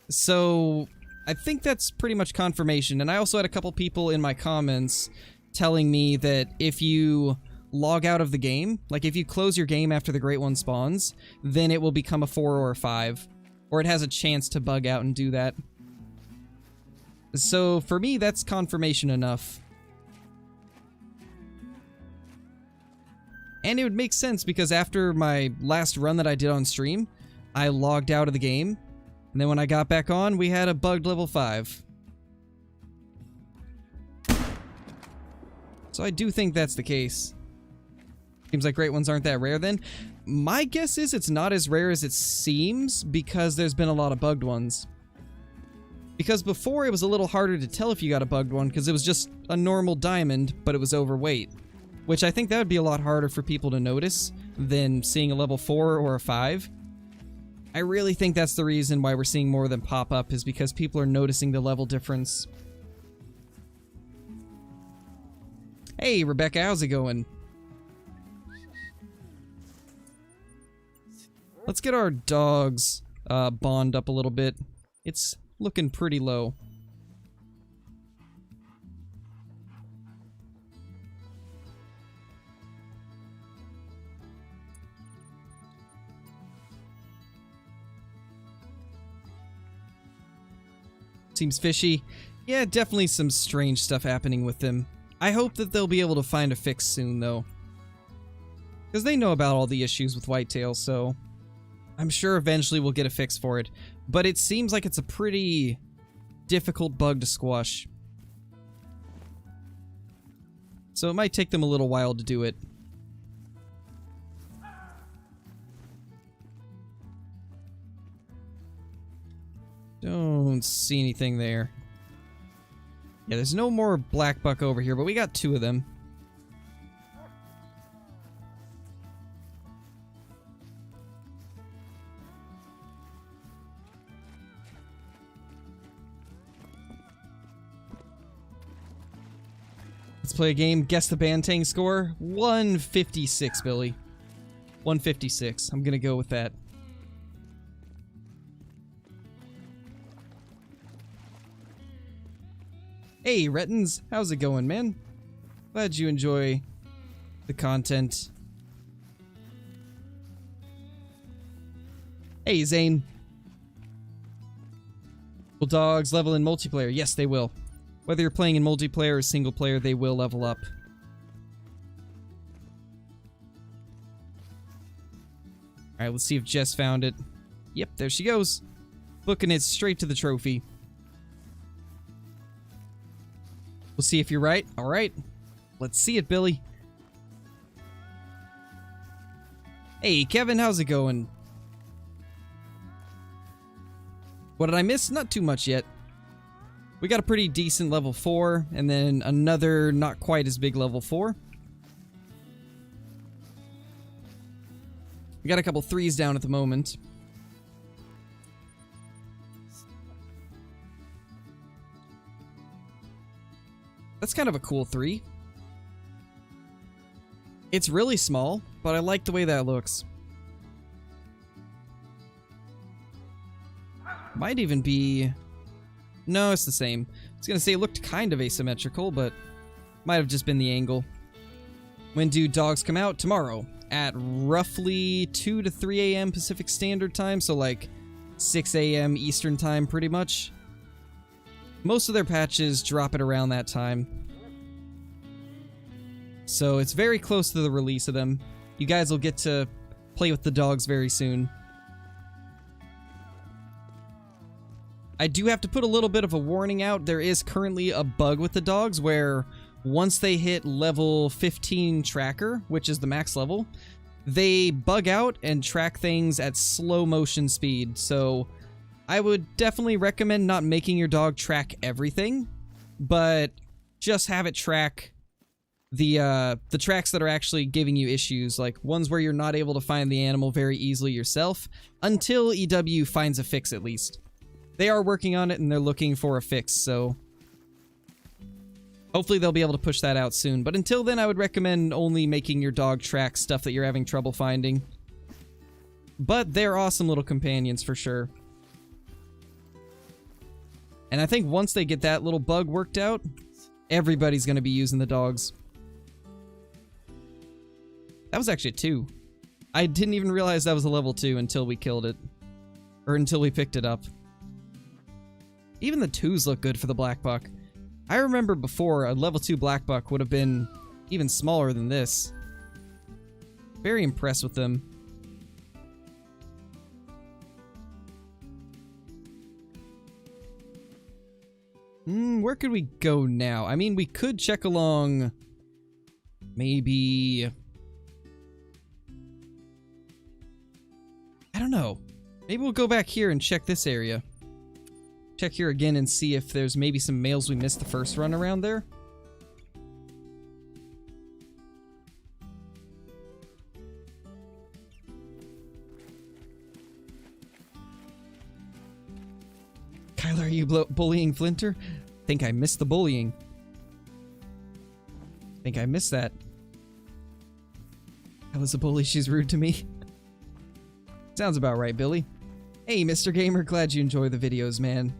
So I think that's pretty much confirmation. And I also had a couple people in my comments telling me that if you log out of the game, like if you close your game after the Great One spawns, then it will become a 4 or a 5. Or it has a chance to bug out and do that. So for me, that's confirmation enough. And it would make sense because after my last run that I did on stream, I logged out of the game. And then when I got back on, we had a bugged level 5. So I do think that's the case. Seems like great ones aren't that rare then. My guess is it's not as rare as it seems because there's been a lot of bugged ones. Because before it was a little harder to tell if you got a bugged one because it was just a normal diamond, but it was overweight. Which I think that would be a lot harder for people to notice than seeing a level 4 or a 5. I really think that's the reason why we're seeing more of them pop up, is because people are noticing the level difference. Hey, Rebecca, how's it going? Let's get our dogs bond up a little bit. It's looking pretty low. Seems fishy. Yeah, definitely some strange stuff happening with them. I hope that they'll be able to find a fix soon, though. Because they know about all the issues with whitetail, so I'm sure eventually we'll get a fix for it. But it seems like it's a pretty difficult bug to squash. So it might take them a little while to do it. Don't see anything there. Yeah, there's no more Blackbuck over here, but we got 2 of them. Let's play a game. Guess the Bantang score. 156, Billy. 156. I'm gonna go with that. Hey, Rettins, how's it going, man? Glad you enjoy the content. Hey, Zane. Will dogs level in multiplayer? Yes, they will. Whether you're playing in multiplayer or single player, they will level up. Alright, let's see if Jess found it. Yep, there she goes. Booking it straight to the trophy. We'll see if you're right. Alright. Let's see it, Billy. Hey, Kevin, how's it going? What did I miss? Not too much yet. We got a pretty decent level 4, and then another not quite as big level 4. We got a couple 3s down at the moment. That's kind of a cool 3. It's really small, but I like the way that looks. Might even be... No, it's the same. I was gonna say it looked kind of asymmetrical, but might have just been the angle. When do dogs come out? Tomorrow. At roughly 2 to 3 a.m. Pacific Standard Time, so like 6 a.m. Eastern Time, pretty much. Most of their patches drop it around that time. So it's very close to the release of them. You guys will get to play with the dogs very soon. I do have to put a little bit of a warning out. There is currently a bug with the dogs where once they hit level 15 tracker, which is the max level, they bug out and track things at slow motion speed. So I would definitely recommend not making your dog track everything, but just have it track the tracks that are actually giving you issues, like ones where you're not able to find the animal very easily yourself, until EW finds a fix at least. They are working on it and they're looking for a fix, so hopefully they'll be able to push that out soon. But until then, I would recommend only making your dog track stuff that you're having trouble finding. But they're awesome little companions for sure. And I think once they get that little bug worked out, everybody's going to be using the dogs. That was actually a 2. I didn't even realize that was a level 2 until we killed it. Or until we picked it up. Even the 2s look good for the Blackbuck. I remember before, a level 2 Blackbuck would have been even smaller than this. Very impressed with them. Where could we go now? I mean, we could check along... maybe... I don't know. Maybe we'll go back here and check this area. Check here again and see if there's maybe some males we missed the first run around there. Kyler, are you bullying Flinter? Think I missed the bullying. think I missed that. I was a bully, she's rude to me. Sounds about right, Billy. Hey, Mr. Gamer, glad you enjoy the videos, man.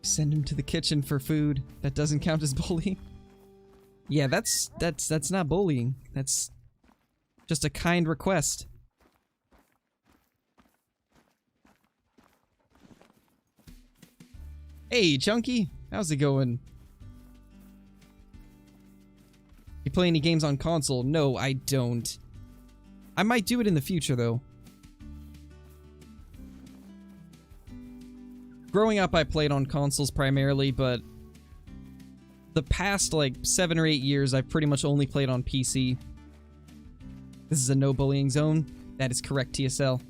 Send him to the kitchen for food. That doesn't count as bullying. Yeah, that's not bullying. That's just a kind request. Hey, Chunky, how's it going? You play any games on console? No, I don't. I might do it in the future, though. Growing up, I played on consoles primarily, but the past, like, 7 or 8 years, I've pretty much only played on PC. This is a no bullying zone. That is correct, TSL.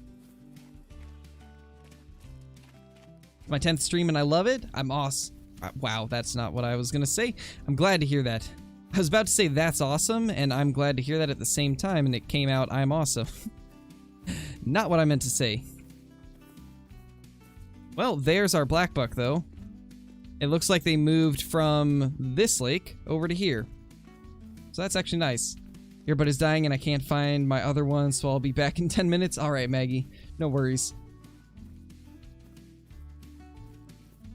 My 10th stream and I love it. I'm awesome. Wow, that's not what I was gonna say. I'm glad to hear that. I was about to say that's awesome, and I'm glad to hear that at the same time, and it came out I'm awesome. Not what I meant to say. Well, there's our Blackbuck, though. It looks like they moved from this lake over to here. So that's actually nice. Earbud is dying and I can't find my other one, so I'll be back in 10 minutes. Alright, Maggie. No worries.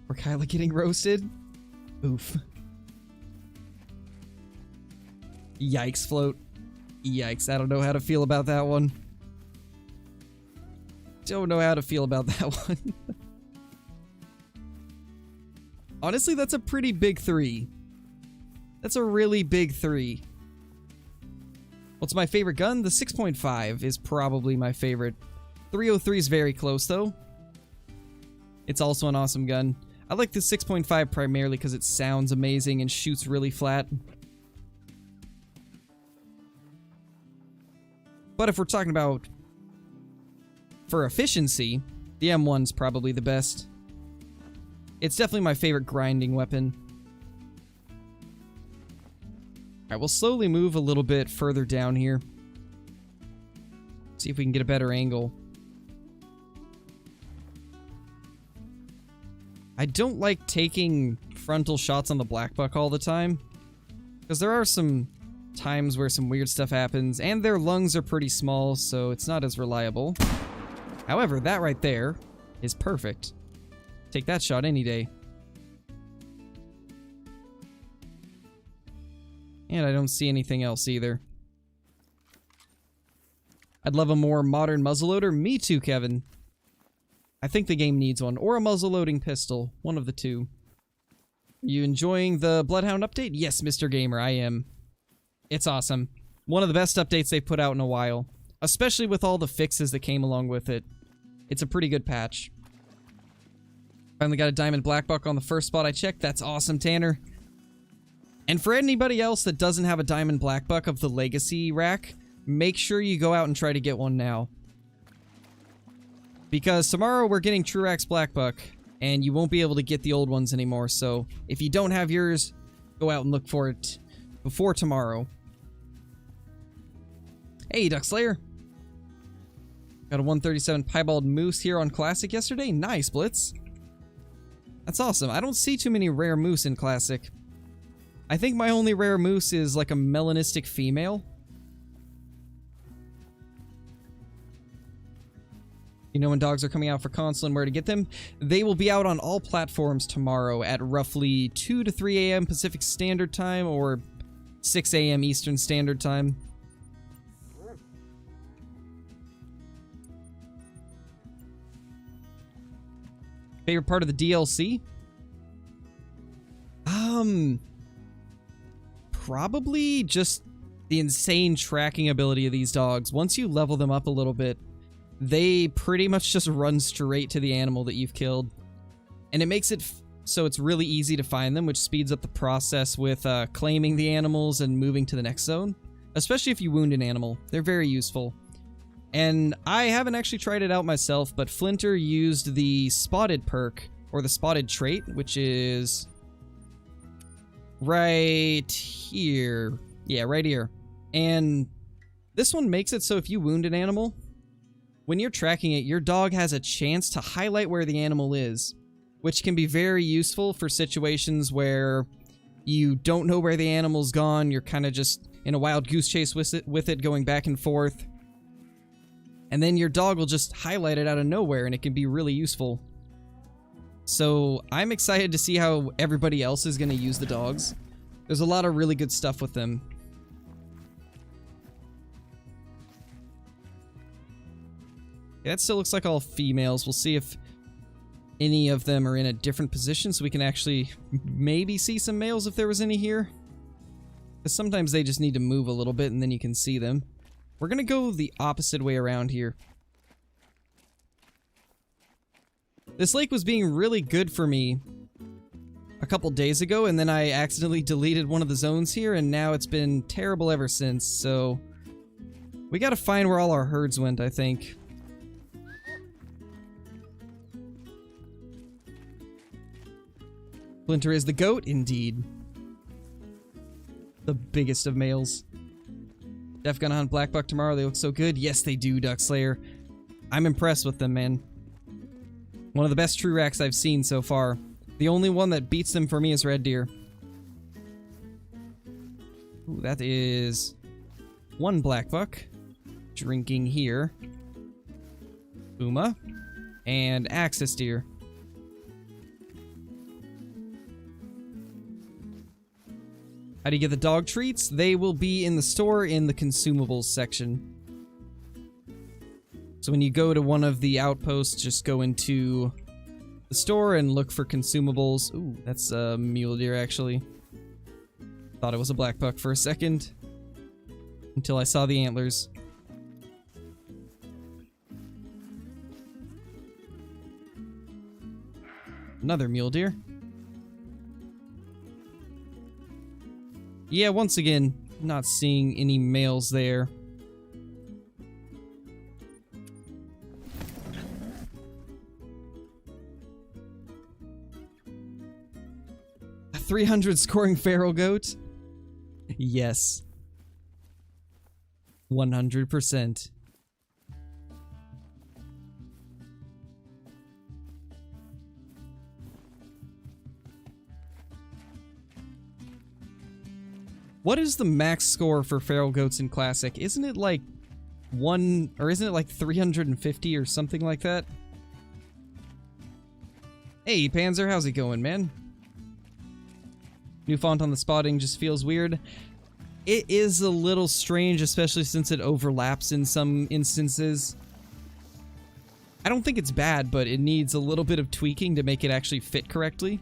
Or Kyla getting roasted? Oof. Yikes, Float. Yikes, I don't know how to feel about that one. Don't know how to feel about that one. Honestly, that's a pretty big 3. That's a really big 3. What's my favorite gun? The 6.5 is probably my favorite. 303 is very close, though. It's also an awesome gun. I like the 6.5 primarily because it sounds amazing and shoots really flat. But if we're talking about for efficiency, the M1's probably the best. It's definitely my favorite grinding weapon. Alright, we'll slowly move a little bit further down here. See if we can get a better angle. I don't like taking frontal shots on the Blackbuck all the time, because there are some times where some weird stuff happens, and their lungs are pretty small, so it's not as reliable. However, that right there is perfect. Take that shot any day. And I don't see anything else either. I'd love a more modern muzzleloader. Me too, Kevin. I think the game needs one. Or a muzzle-loading pistol. One of the two. Are you enjoying the Bloodhound update? Yes, Mr. Gamer, I am. It's awesome. One of the best updates they've put out in a while. Especially with all the fixes that came along with it. It's a pretty good patch. Finally got a diamond Blackbuck on the first spot I checked. That's awesome, Tanner. And for anybody else that doesn't have a diamond Blackbuck of the legacy rack, make sure you go out and try to get one now. Because tomorrow we're getting True Rack's Blackbuck, and you won't be able to get the old ones anymore, so if you don't have yours, go out and look for it before tomorrow. Hey, Duckslayer. Got a 137 piebald moose here on Classic yesterday. Nice, Blitz. That's awesome. I don't see too many rare moose in Classic. I think my only rare moose is like a melanistic female. You know when dogs are coming out for console and where to get them? They will be out on all platforms tomorrow at roughly 2 to 3 a.m. Pacific Standard Time or 6 a.m. Eastern Standard Time. Favorite part of the DLC? Probably just the insane tracking ability of these dogs. Once you level them up a little bit, they pretty much just run straight to the animal that you've killed. And it makes it so it's really easy to find them, which speeds up the process with claiming the animals and moving to the next zone. Especially if you wound an animal. They're very useful. And I haven't actually tried it out myself, but Flinter used the spotted perk, or the spotted trait, which is right here. Yeah, right here. And this one makes it so if you wound an animal, when you're tracking it, your dog has a chance to highlight where the animal is, which can be very useful for situations where You don't know where the animal's gone. You're kind of just in a wild goose chase with it, going back and forth. And then your dog will just highlight it out of nowhere, and it can be really useful. So I'm excited to see how everybody else is going to use the dogs. There's a lot of really good stuff with them. Yeah, that still looks like all females. We'll see if any of them are in a different position so we can actually maybe see some males if there was any here. Because sometimes they just need to move a little bit and then you can see them. We're going to go the opposite way around here. This lake was being really good for me a couple days ago, and then I accidentally deleted one of the zones here, and now it's been terrible ever since, so we gotta find where all our herds went, I think. Splinter is the goat, indeed. The biggest of males. Def gonna hunt Blackbuck tomorrow, they look so good. Yes, they do, Duckslayer. I'm impressed with them, man. One of the best true racks I've seen so far. The only one that beats them for me is red deer. Ooh, that is one Blackbuck. Drinking here. Puma. And axis deer. How do you get the dog treats? They will be in the store in the consumables section. So when you go to one of the outposts, just go into the store and look for consumables. Ooh, that's a mule deer, actually. Thought it was a Blackbuck for a second. Until I saw the antlers. Another mule deer. Yeah, once again, not seeing any males there. 300 scoring feral goat? Yes. 100%. What is the max score for feral goats in Classic? Isn't it like 350 or something like that? Hey, Panzer, how's it going, man? New font on the spotting just feels weird. It is a little strange, especially since it overlaps in some instances. I don't think it's bad, but it needs a little bit of tweaking to make it actually fit correctly.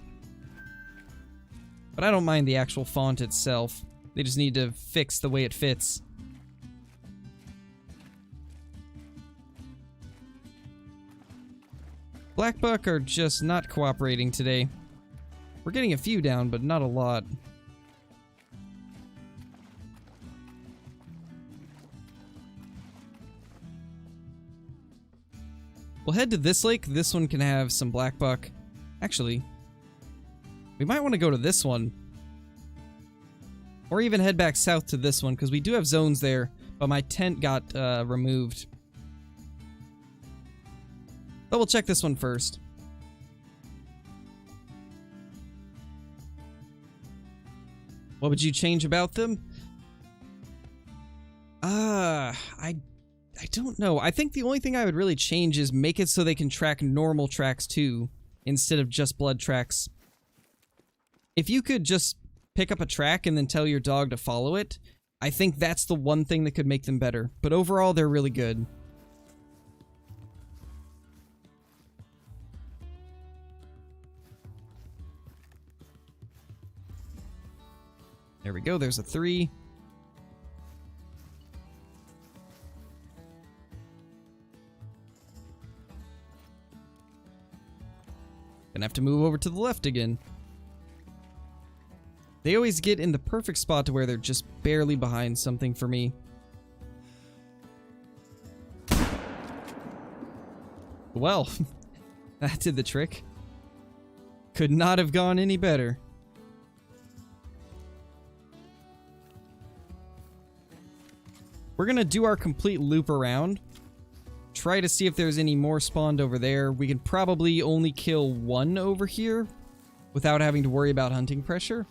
But I don't mind the actual font itself. They just need to fix the way it fits. Blackbuck are just not cooperating today. We're getting a few down, but not a lot. We'll head to this lake. This one can have some Blackbuck. Actually, we might want to go to this one. Or even head back south to this one, because we do have zones there, but my tent got removed. But we'll check this one first. What would you change about them? I don't know. I think the only thing I would really change is make it so they can track normal tracks too, instead of just blood tracks. If you could just pick up a track and then tell your dog to follow it, I think that's the one thing that could make them better. But overall, they're really good. There we go, there's a 3. Gonna have to move over to the left again. They always get in the perfect spot to where they're just barely behind something for me. Well, that did the trick. Could not have gone any better. We're gonna do our complete loop around. Try to see if there's any more spawned over there. We can probably only kill one over here without having to worry about hunting pressure.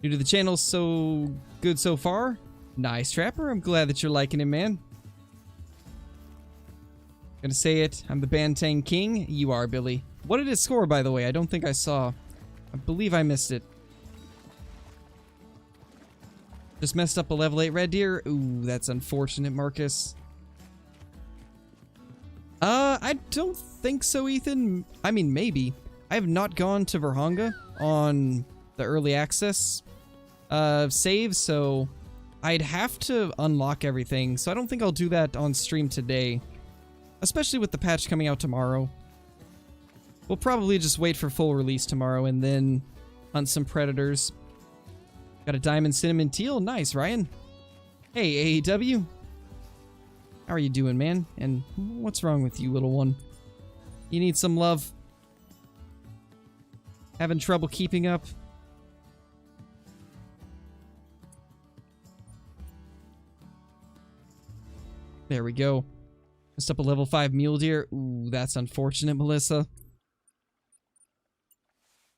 New to the channel, so good so far. Nice, Trapper. I'm glad that you're liking it, man. Gonna say it. I'm the Bantang King. You are, Billy. What did it score, by the way? I don't think I saw. I believe I missed it. Just messed up a level 8 red deer. Ooh, that's unfortunate, Marcus. I don't think so, Ethan. I mean, maybe. I have not gone to Verhonga on the early access save, so I'd have to unlock everything. So I don't think I'll do that on stream today, especially with the patch coming out tomorrow. We'll probably just wait for full release tomorrow and then hunt some predators. Got a diamond cinnamon teal. Nice, Ryan. Hey, AEW. How are you doing, man? And what's wrong with you, little one? You need some love? Having trouble keeping up? There we go. Messed up a level 5 mule deer. Ooh, that's unfortunate, Melissa.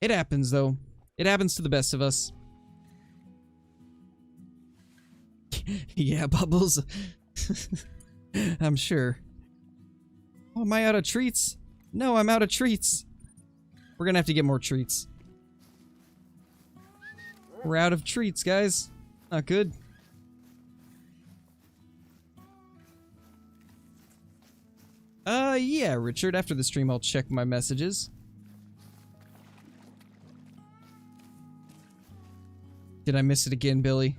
It happens, though. It happens to the best of us. Yeah, Bubbles. I'm sure. Oh, am I out of treats? No, I'm out of treats. We're gonna have to get more treats. We're out of treats, guys. Not good. Yeah, Richard. After the stream, I'll check my messages. Did I miss it again, Billy?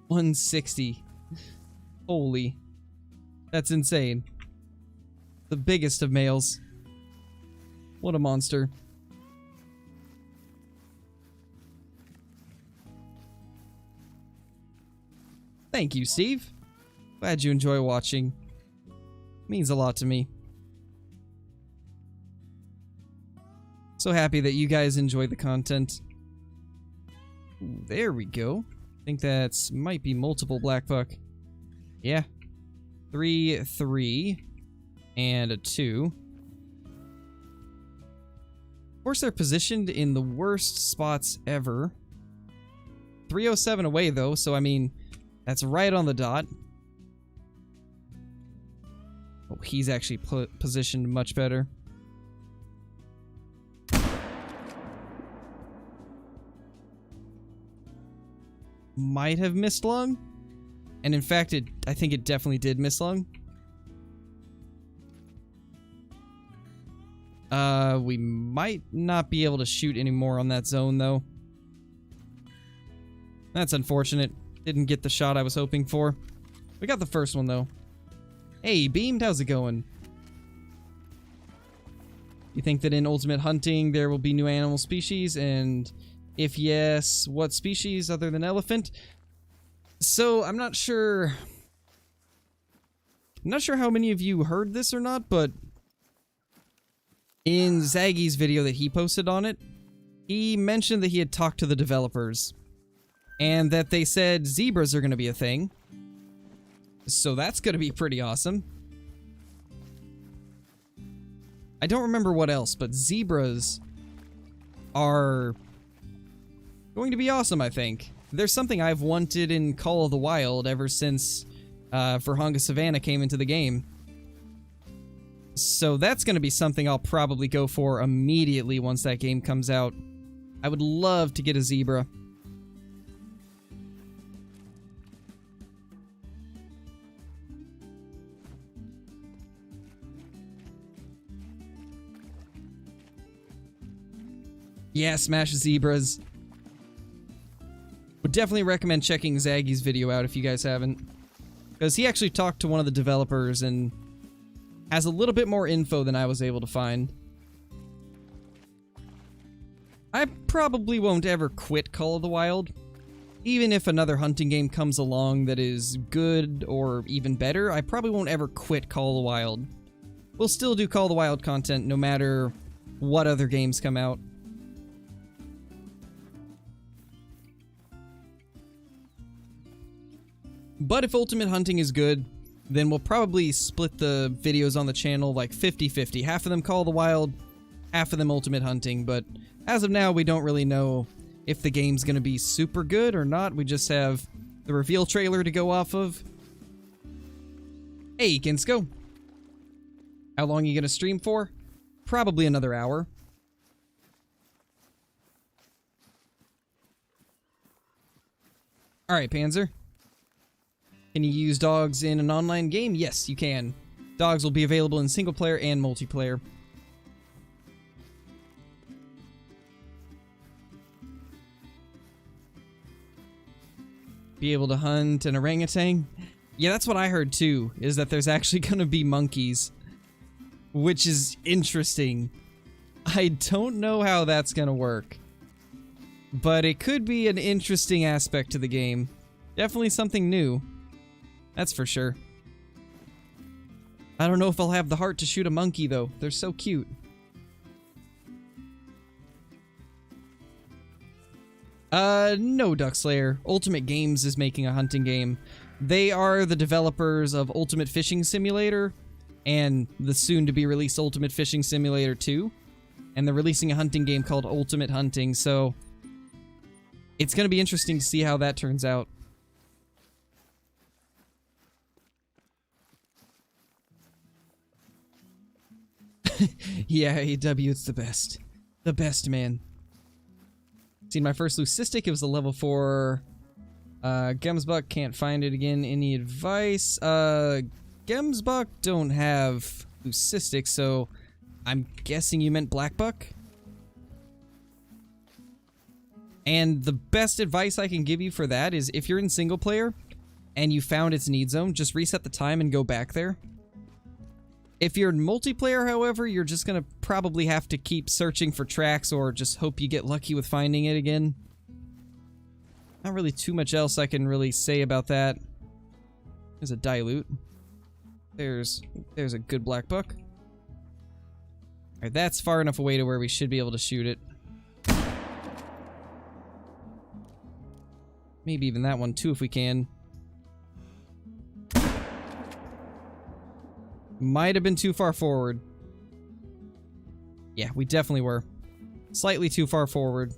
160. Holy. That's insane. The biggest of males. What a monster. Thank you, Steve. Glad you enjoy watching. Means a lot to me. So happy that you guys enjoy the content. Ooh, there we go. I think that's might be multiple Blackbuck. Yeah. 3, 3, and a 2. Of course, they're positioned in the worst spots ever. 307 away, though, so I mean, that's right on the dot. Oh, he's actually positioned much better. Might have missed lung. And in fact, I think it definitely did miss lung. We might not be able to shoot anymore on that zone, though. That's unfortunate. Didn't get the shot I was hoping for. We got the first one, though. Hey, Beamed, how's it going? You think that in Ultimate Hunting there will be new animal species? And if yes, what species other than elephant? So, I'm not sure how many of you heard this or not, but in Zaggy's video that he posted on it, he mentioned that he had talked to the developers and that they said zebras are going to be a thing. So that's going to be pretty awesome. I don't remember what else, but zebras are going to be awesome, I think. There's something I've wanted in Call of the Wild ever since Verhonga Savannah came into the game. So that's going to be something I'll probably go for immediately once that game comes out. I would love to get a zebra. Yeah, smash zebras. Would definitely recommend checking Zaggy's video out if you guys haven't. Because he actually talked to one of the developers and has a little bit more info than I was able to find. I probably won't ever quit Call of the Wild. Even if another hunting game comes along that is good or even better, I probably won't ever quit Call of the Wild. We'll still do Call of the Wild content no matter what other games come out. But if Ultimate Hunting is good, then we'll probably split the videos on the channel like 50-50. Half of them Call of the Wild, half of them Ultimate Hunting, but As of now, we don't really know if the game's gonna be super good or not. We just have the reveal trailer to go off of. Hey, Kinsko. How long are you gonna stream for? Probably another hour. Alright, Panzer. Can you use dogs in an online game? Yes, you can. Dogs will be available in single player and multiplayer. Be able to hunt an orangutan? Yeah, that's what I heard too, is that there's actually gonna be monkeys. Which is interesting. I don't know how that's gonna work. But it could be an interesting aspect to the game. Definitely something new. That's for sure. I don't know if I'll have the heart to shoot a monkey though. They're so cute. No, Duckslayer. Ultimate Games is making a hunting game. They are the developers of Ultimate Fishing Simulator and the soon-to-be-released Ultimate Fishing Simulator 2. And they're releasing a hunting game called Ultimate Hunting, so it's going to be interesting to see how that turns out. Yeah, AEW, it's the best. The best, man. Seen my first leucistic, it was a level 4. Gemsbuck, can't find it again. Any advice? Gemsbuck don't have leucistic, so I'm guessing you meant Blackbuck? And the best advice I can give you for that is if you're in single player and you found its need zone, just reset the time and go back there. If you're in multiplayer, however, you're just gonna probably have to keep searching for tracks or just hope you get lucky with finding it again. Not really too much else I can really say about that. There's a dilute. There's a good black buck. Alright, that's far enough away to where we should be able to shoot it. Maybe even that one too if we can. Might have been too far forward. Yeah, we definitely were. Slightly too far forward.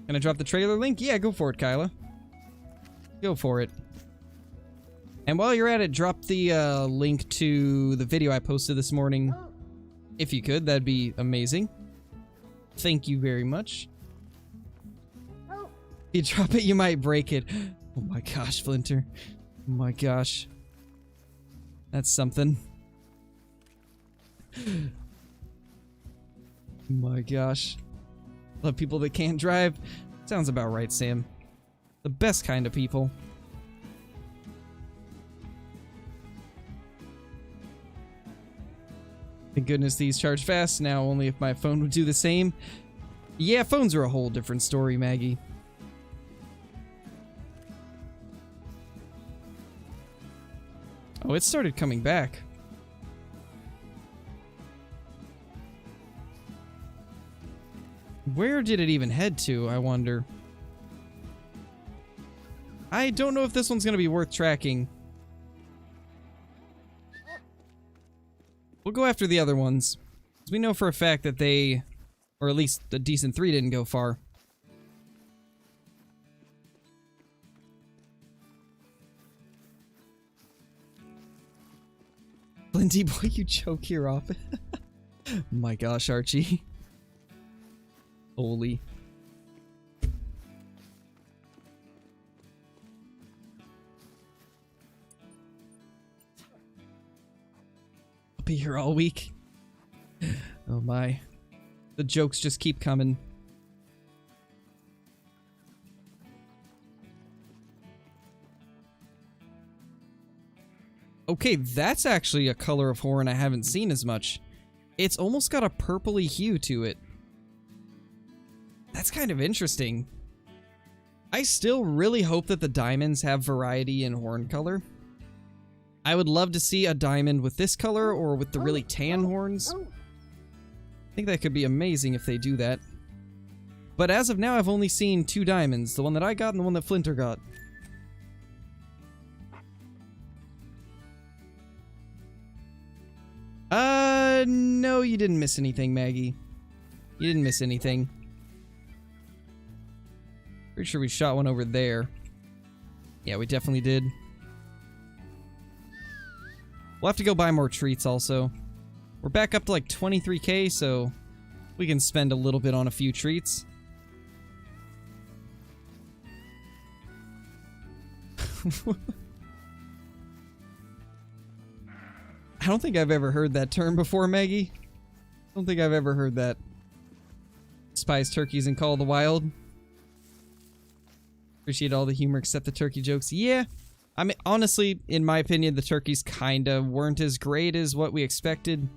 Gonna drop the trailer link? Yeah, go for it, Kyla. Go for it. And while you're at it, drop the link to the video I posted this morning. If you could, that'd be amazing. Thank you very much. If you drop it, you might break it. Oh my gosh, Flinter. Oh my gosh. That's something. Oh my gosh. Love people that can't drive. Sounds about right, Sam. The best kind of people. Thank goodness these charge fast. Now only if my phone would do the same. Yeah, phones are a whole different story, Maggie. Oh, it started coming back. Where did it even head to, I wonder? I don't know if this one's gonna be worth tracking. We'll go after the other ones. 'Cause we know for a fact that they, or at least the decent 3 didn't go far. Lindy boy, you choke here off. My gosh, Archie. Holy. I'll be here all week. Oh my. The jokes just keep coming. Okay, that's actually a color of horn I haven't seen as much. It's almost got a purpley hue to it. That's kind of interesting. I still really hope that the diamonds have variety in horn color. I would love to see a diamond with this color or with the really tan horns. I think that could be amazing if they do that. But as of now, I've only seen 2 diamonds. The one that I got and the one that Flinter got. No, you didn't miss anything, Maggie. You didn't miss anything. Pretty sure we shot one over there. Yeah, we definitely did. We'll have to go buy more treats also. We're back up to like 23k, so we can spend a little bit on a few treats. I don't think I've ever heard that term before, Maggie. I don't think I've ever heard that. Spies turkeys and Call of the Wild. Appreciate all the humor except the turkey jokes. Yeah. I mean, honestly, in my opinion, the turkeys kinda weren't as great as what we expected.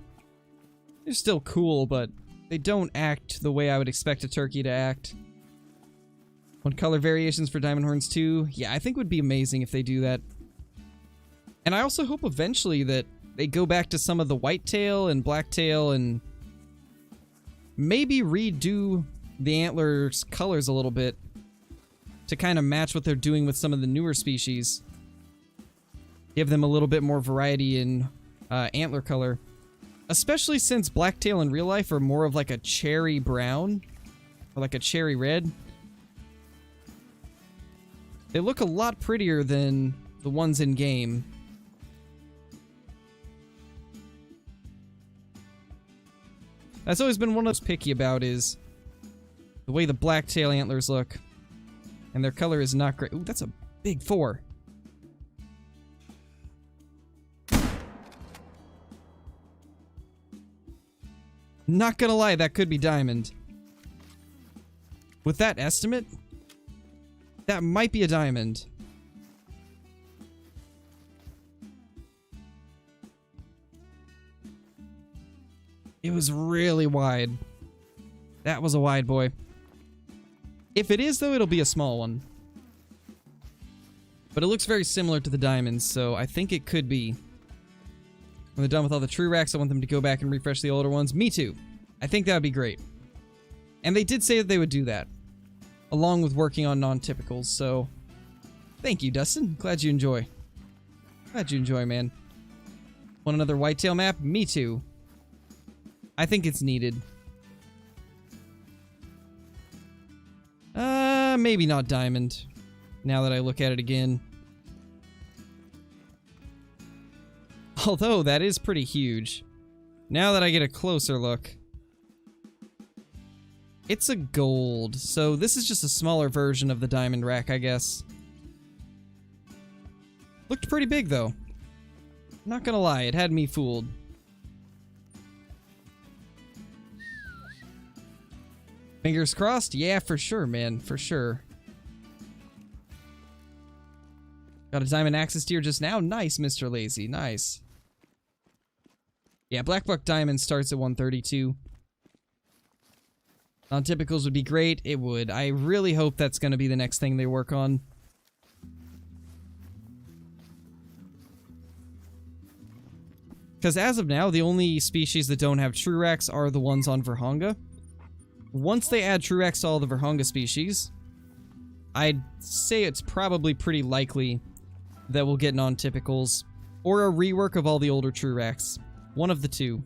They're still cool, but they don't act the way I would expect a turkey to act. One color variations for diamond horns too. Yeah, I think would be amazing if they do that. And I also hope eventually that they go back to some of the whitetail and blacktail and maybe redo the antlers colors a little bit to kind of match what they're doing with some of the newer species. Give them a little bit more variety in antler color. Especially since blacktail in real life are more of like a cherry brown or like a cherry red. They look a lot prettier than the ones in game. That's always been one of those picky about is the way the blacktail antlers look. And their color is not great. Ooh, that's a big 4. Not gonna lie, that could be diamond. With that estimate, that might be a diamond. It was really wide. That was a wide boy. If it is, though, it'll be a small one. But it looks very similar to the diamonds, so I think it could be. When they're done with all the true racks, I want them to go back and refresh the older ones. Me too. I think that would be great. And they did say that they would do that, along with working on non-typicals, so thank you, Dustin. Glad you enjoy. Glad you enjoy, man. Want another whitetail map? Me too. I think it's needed. Maybe not diamond, now that I look at it again. Although, that is pretty huge. Now that I get a closer look. It's a gold, so this is just a smaller version of the diamond rack, I guess. Looked pretty big, though. Not gonna lie, it had me fooled. Fingers crossed? Yeah, for sure, man. For sure. Got a diamond axis deer just now? Nice, Mr. Lazy. Nice. Yeah, Blackbuck diamond starts at 132. Non-typicals would be great. It would. I really hope that's going to be the next thing they work on. Because as of now, the only species that don't have true racks are the ones on Virhonga. Once they add true racks to all the Virhonga species, I'd say it's probably pretty likely that we'll get non-typicals or a rework of all the older true racks. One of the two.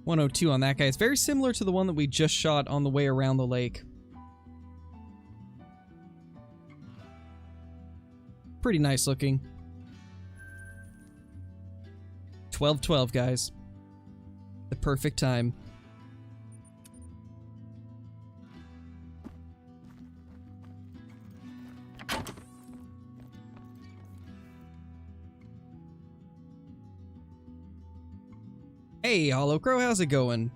102 on that guy. It's very similar to the one that we just shot on the way around the lake. Pretty nice looking. 12-12, guys. The perfect time. Hey, Hollow Crow, how's it going?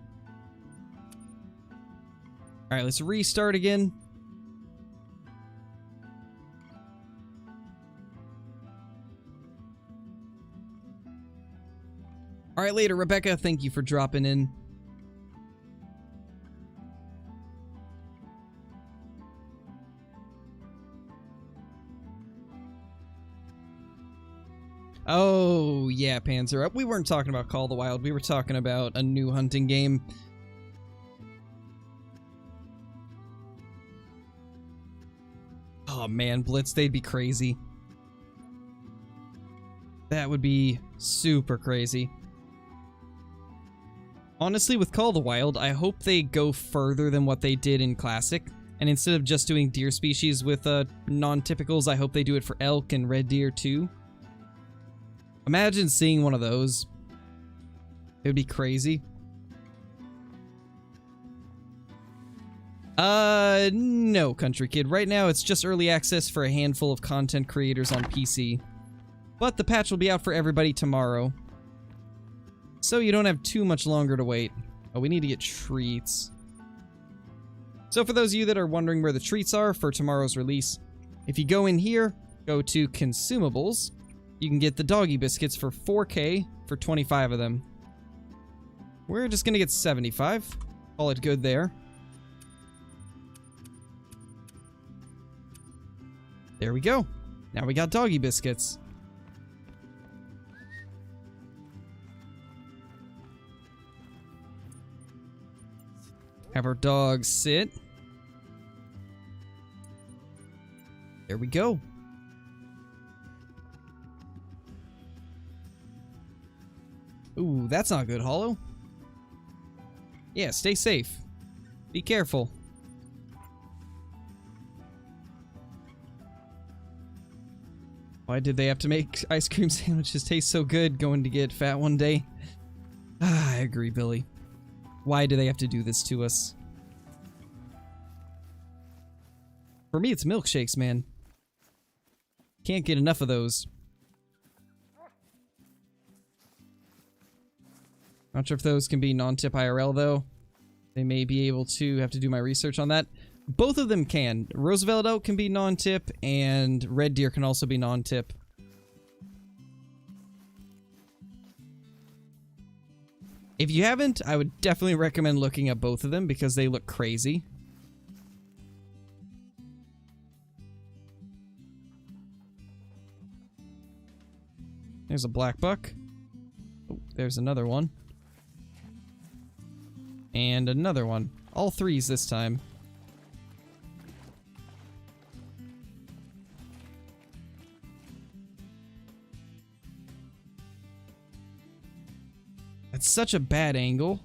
Alright, let's restart again. Alright, later, Rebecca. Thank you for dropping in. Oh, yeah, Panzer. We weren't talking about Call of the Wild. We were talking about a new hunting game. Oh, man, Blitz, they'd be crazy. That would be super crazy. Honestly, with Call of the Wild, I hope they go further than what they did in Classic. And instead of just doing deer species with non-typicals, I hope they do it for elk and red deer too. Imagine seeing one of those. It would be crazy. No, Country Kid. Right now, it's just early access for a handful of content creators on PC. But the patch will be out for everybody tomorrow. So you don't have too much longer to wait. Oh, we need to get treats. So for those of you that are wondering where the treats are for tomorrow's release, if you go in here, go to Consumables, you can get the doggy biscuits for 4K for 25 of them. We're just gonna get 75. Call it good there. There we go. Now we got doggy biscuits. Have our dogs sit. There we go. Ooh, that's not good, Hollow. Yeah, stay safe. Be careful. Why did they have to make ice cream sandwiches taste so good going to get fat one day? Ah, I agree, Billy. Why do they have to do this to us? For me, it's milkshakes, man. Can't get enough of those. Not sure if those can be non-tip IRL, though. They may be able to. Have to do my research on that. Both of them can. Roosevelt elk can be non-tip, and red deer can also be non-tip. If you haven't, I would definitely recommend looking at both of them because they look crazy. There's a Blackbuck. Oh, there's another one. And another one. All threes this time. That's such a bad angle.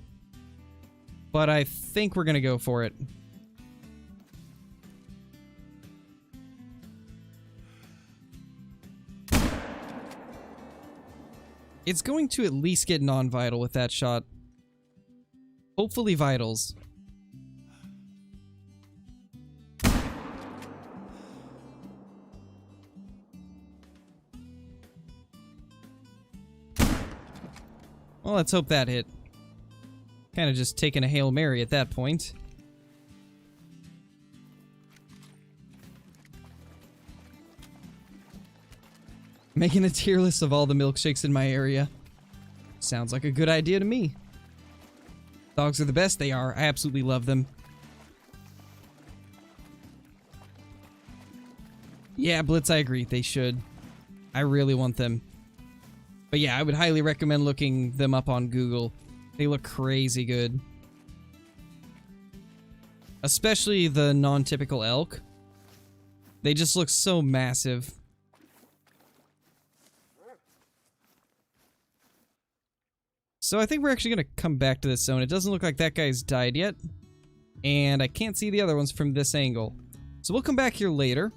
But I think we're gonna go for it. It's going to at least get non-vital with that shot. Hopefully vitals. Well, let's hope that hit. Kind of just taking a Hail Mary at that point. Making a tier list of all the milkshakes in my area. Sounds like a good idea to me. Dogs are the best, they are. I absolutely love them. Yeah, Blitz, I agree. They should. I really want them. But yeah, I would highly recommend looking them up on Google. They look crazy good. Especially the non-typical elk. They just look so massive. So I think we're actually going to come back to this zone. It doesn't look like that guy's died yet. And I can't see the other ones from this angle. So we'll come back here later.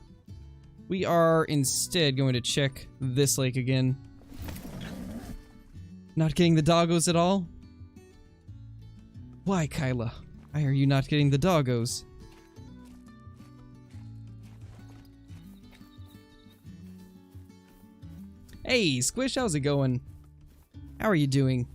We are instead going to check this lake again. Not getting the doggos at all? Why, Kyla? Why are you not getting the doggos? Hey, Squish, how's it going? How are you doing?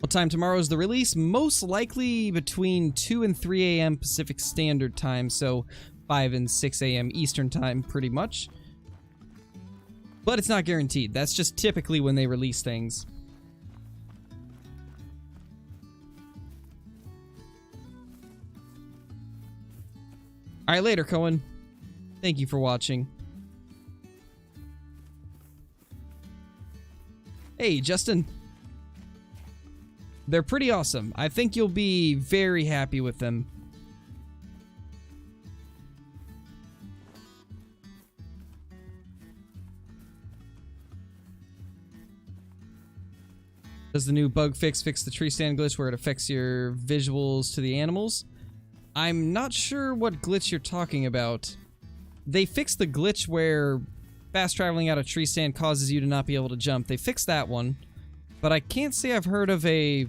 What time tomorrow is the release? Most likely between 2 and 3 a.m. Pacific Standard Time, so 5 and 6 a.m. Eastern Time, pretty much. But it's not guaranteed. That's just typically when they release things. Alright, later, Cohen. Thank you for watching. Hey, Justin. They're pretty awesome. I think you'll be very happy with them. Does the new bug fix the tree stand glitch where it affects your visuals to the animals? I'm not sure what glitch you're talking about. They fixed the glitch where fast traveling out of tree stand causes you to not be able to jump. They fixed that one, but I can't say I've heard of a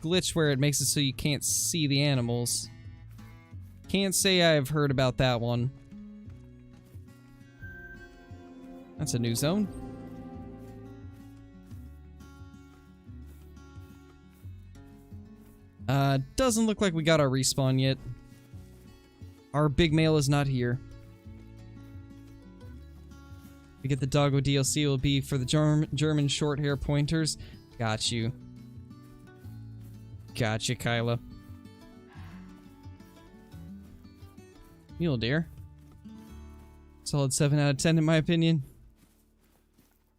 glitch where it makes it so you can't see the animals. Can't say I've heard about that one. That's a new zone. Doesn't look like we got our respawn yet. Our big male is not here. We get the doggo DLC will be for the German short hair pointers. Got you. Gotcha, Kyla. Mule deer. Solid 7 out of 10 in my opinion.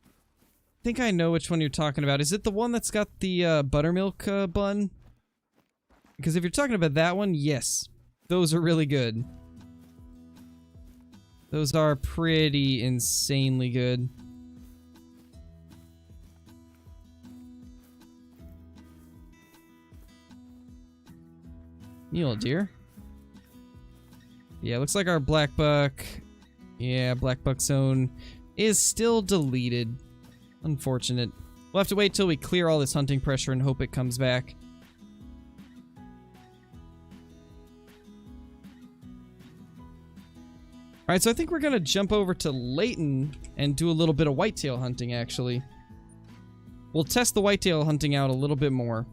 I think I know which one you're talking about. Is it the one that's got the buttermilk bun? Because if you're talking about that one, yes. Those are really good. Those are pretty insanely good. Mule deer. Yeah, looks like our Blackbuck. Yeah, Blackbuck zone is still deleted. Unfortunate. We'll have to wait till we clear all this hunting pressure and hope it comes back. Alright, so I think we're gonna jump over to Layton and do a little bit of whitetail hunting, actually. We'll test the whitetail hunting out a little bit more.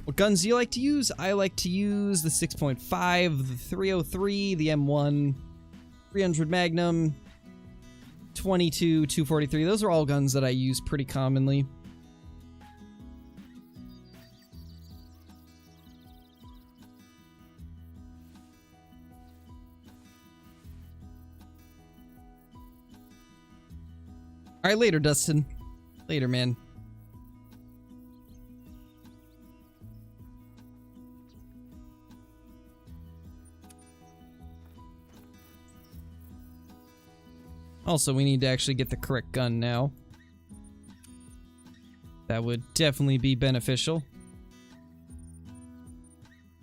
What guns do you like to use? I like to use the 6.5, the 303, the M1, 300 Magnum, 22, 243. Those are all guns that I use pretty commonly. Alright, later, Dustin. Later, man. Also, we need to actually get the correct gun now. That would definitely be beneficial.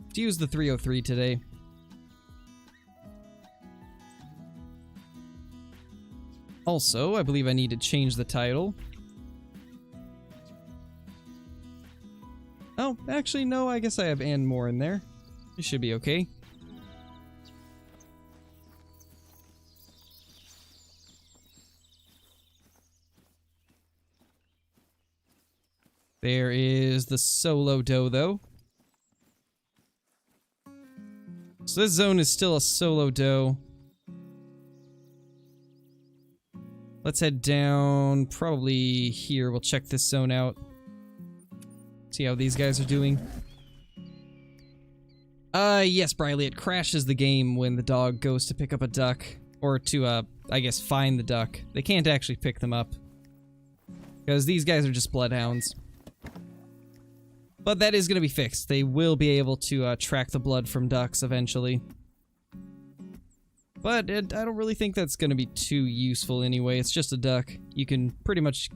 Let's use the 303 today. Also, I believe I need to change the title. Oh, actually, no, I guess I have and more in there. It should be okay. There is the solo doe, though. So this zone is still a solo doe. Let's head down, probably here. We'll check this zone out. See how these guys are doing. Yes, Briley, it crashes the game when the dog goes to pick up a duck. Or to, I guess, find the duck. They can't actually pick them up. Because these guys are just bloodhounds. But that is going to be fixed. They will be able to track the blood from ducks eventually. But I don't really think that's going to be too useful anyway. It's just a duck. You can pretty much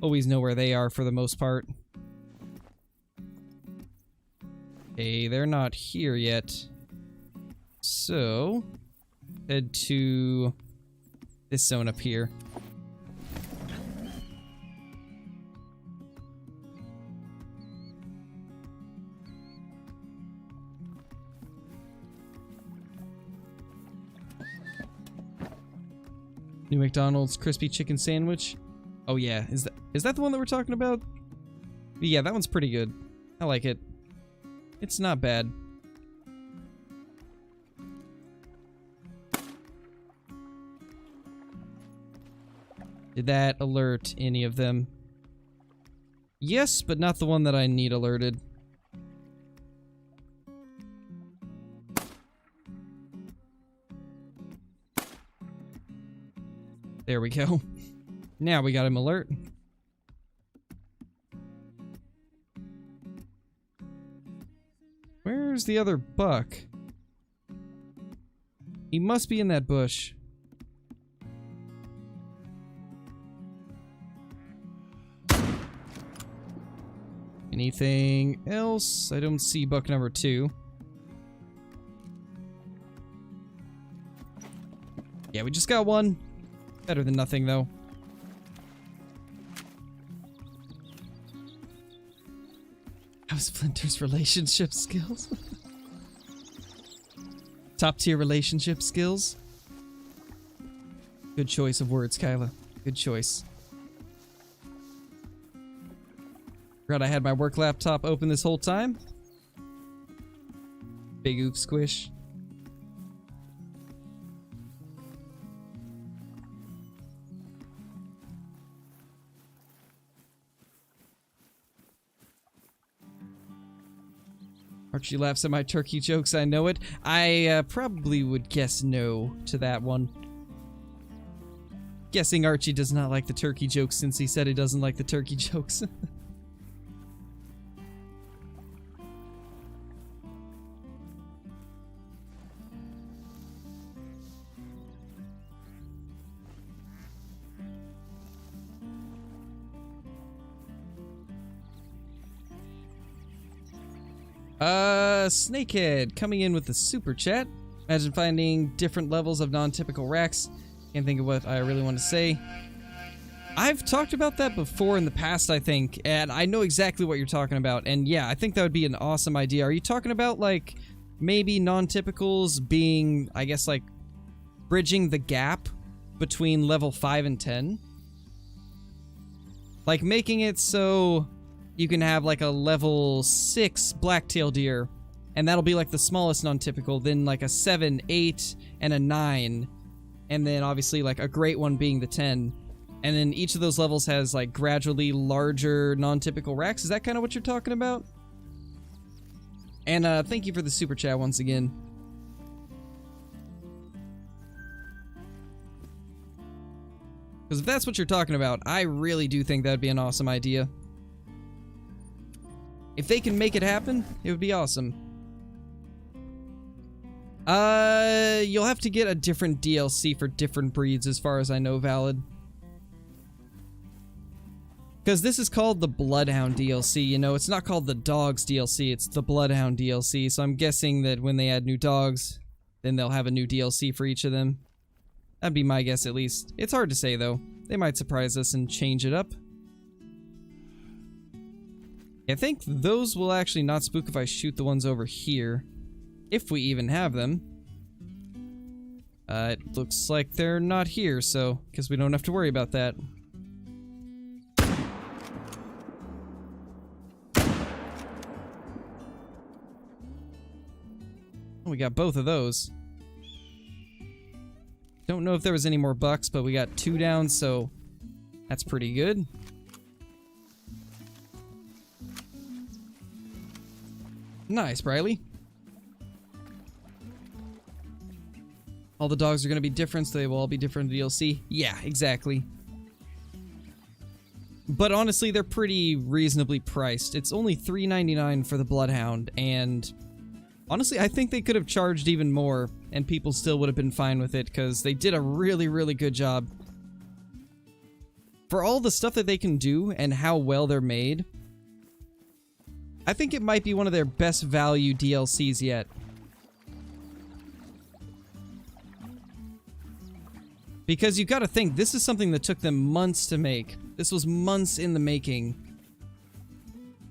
always know where they are for the most part. Okay, they're not here yet. So, head to this zone up here. New McDonald's crispy chicken sandwich. Oh yeah, is that the one that we're talking about? Yeah, that one's pretty good. I like it. It's not bad. Did that alert any of them? Yes, but not the one that I need alerted. There we go. Now we got him alert. Where's the other buck? He must be in that bush. Anything else? I don't see buck number 2. Yeah, we just got one. Better than nothing, though. How's Splinter's relationship skills? Top tier relationship skills? Good choice of words, Kyla. Good choice. Forgot I had my work laptop open this whole time. Big oof squish. Archie laughs at my turkey jokes, I know it. I probably would guess no to that one. Guessing Archie does not like the turkey jokes since he said he doesn't like the turkey jokes. Snakehead coming in with the super chat. Imagine finding different levels of non-typical racks. Can't think of what I really want to say. I've talked about that before in the past, I think, and I know exactly what you're talking about. And yeah, I think that would be an awesome idea. Are you talking about, like, maybe non-typicals being, I guess, like, bridging the gap between level 5 and 10? Like, making it so you can have, like, a level 6 blacktail deer, and that'll be, like, the smallest non-typical, then, like, a 7, 8, and a 9, and then, obviously, like, a great one being the 10. And then each of those levels has, like, gradually larger non-typical racks. Is that kind of what you're talking about? And, thank you for the super chat once again. Because if that's what you're talking about, I really do think that'd be an awesome idea. If they can make it happen, it would be awesome. You'll have to get a different DLC for different breeds as far as I know, Valid. Because this is called the Bloodhound DLC, you know, it's not called the Dogs DLC, it's the Bloodhound DLC, so I'm guessing that when they add new dogs, then they'll have a new DLC for each of them. That'd be my guess, at least. It's hard to say, though. They might surprise us and change it up. I think those will actually not spook if I shoot the ones over here. If we even have them. It looks like they're not here, so, because we don't have to worry about that. We got both of those. Don't know if there was any more bucks, but we got 2 down, so that's pretty good. Nice, Briley. All the dogs are going to be different, so they will all be different in DLC. Yeah, exactly. But honestly, they're pretty reasonably priced. It's only $3.99 for the Bloodhound, and honestly, I think they could have charged even more, and people still would have been fine with it, because they did a really, really good job. For all the stuff that they can do, and how well they're made, I think it might be one of their best value DLCs yet. Because you gotta think, this is something that took them months to make. This was months in the making.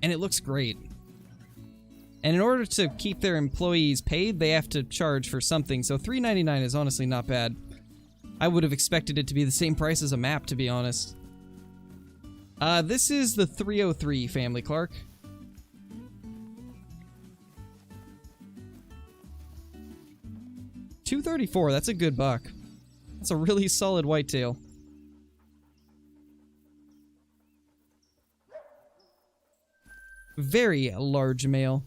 And it looks great. And in order to keep their employees paid, they have to charge for something, so $3.99 is honestly not bad. I would have expected it to be the same price as a map, to be honest. This is the 303 family, Clark. $234, that's a good buck. That's a really solid whitetail. Very large male.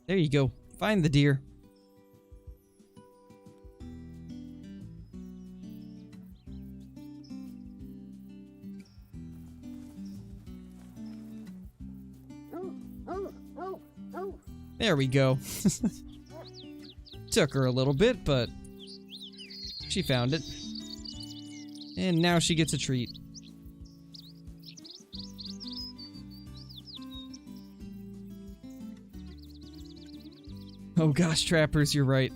There you go. Find the deer. There we go. Took her a little bit, but she found it. And now she gets a treat. Oh gosh, trappers, you're right.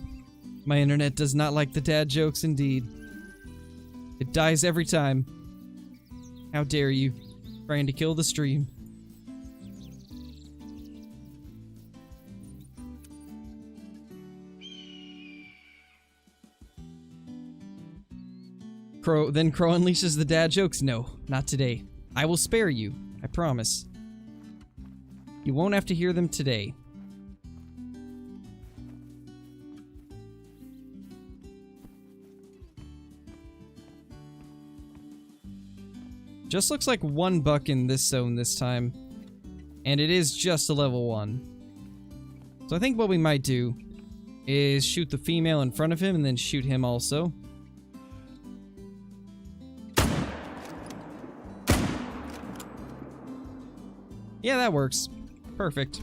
My internet does not like the dad jokes indeed. It dies every time. How dare you, trying to kill the stream. Then Crow unleashes the dad jokes. No, not today. I will spare you, I promise. You won't have to hear them today. Just looks like one buck in this zone this time. And it is just a level 1. So I think what we might do is shoot the female in front of him and then shoot him also. Yeah, that works. Perfect.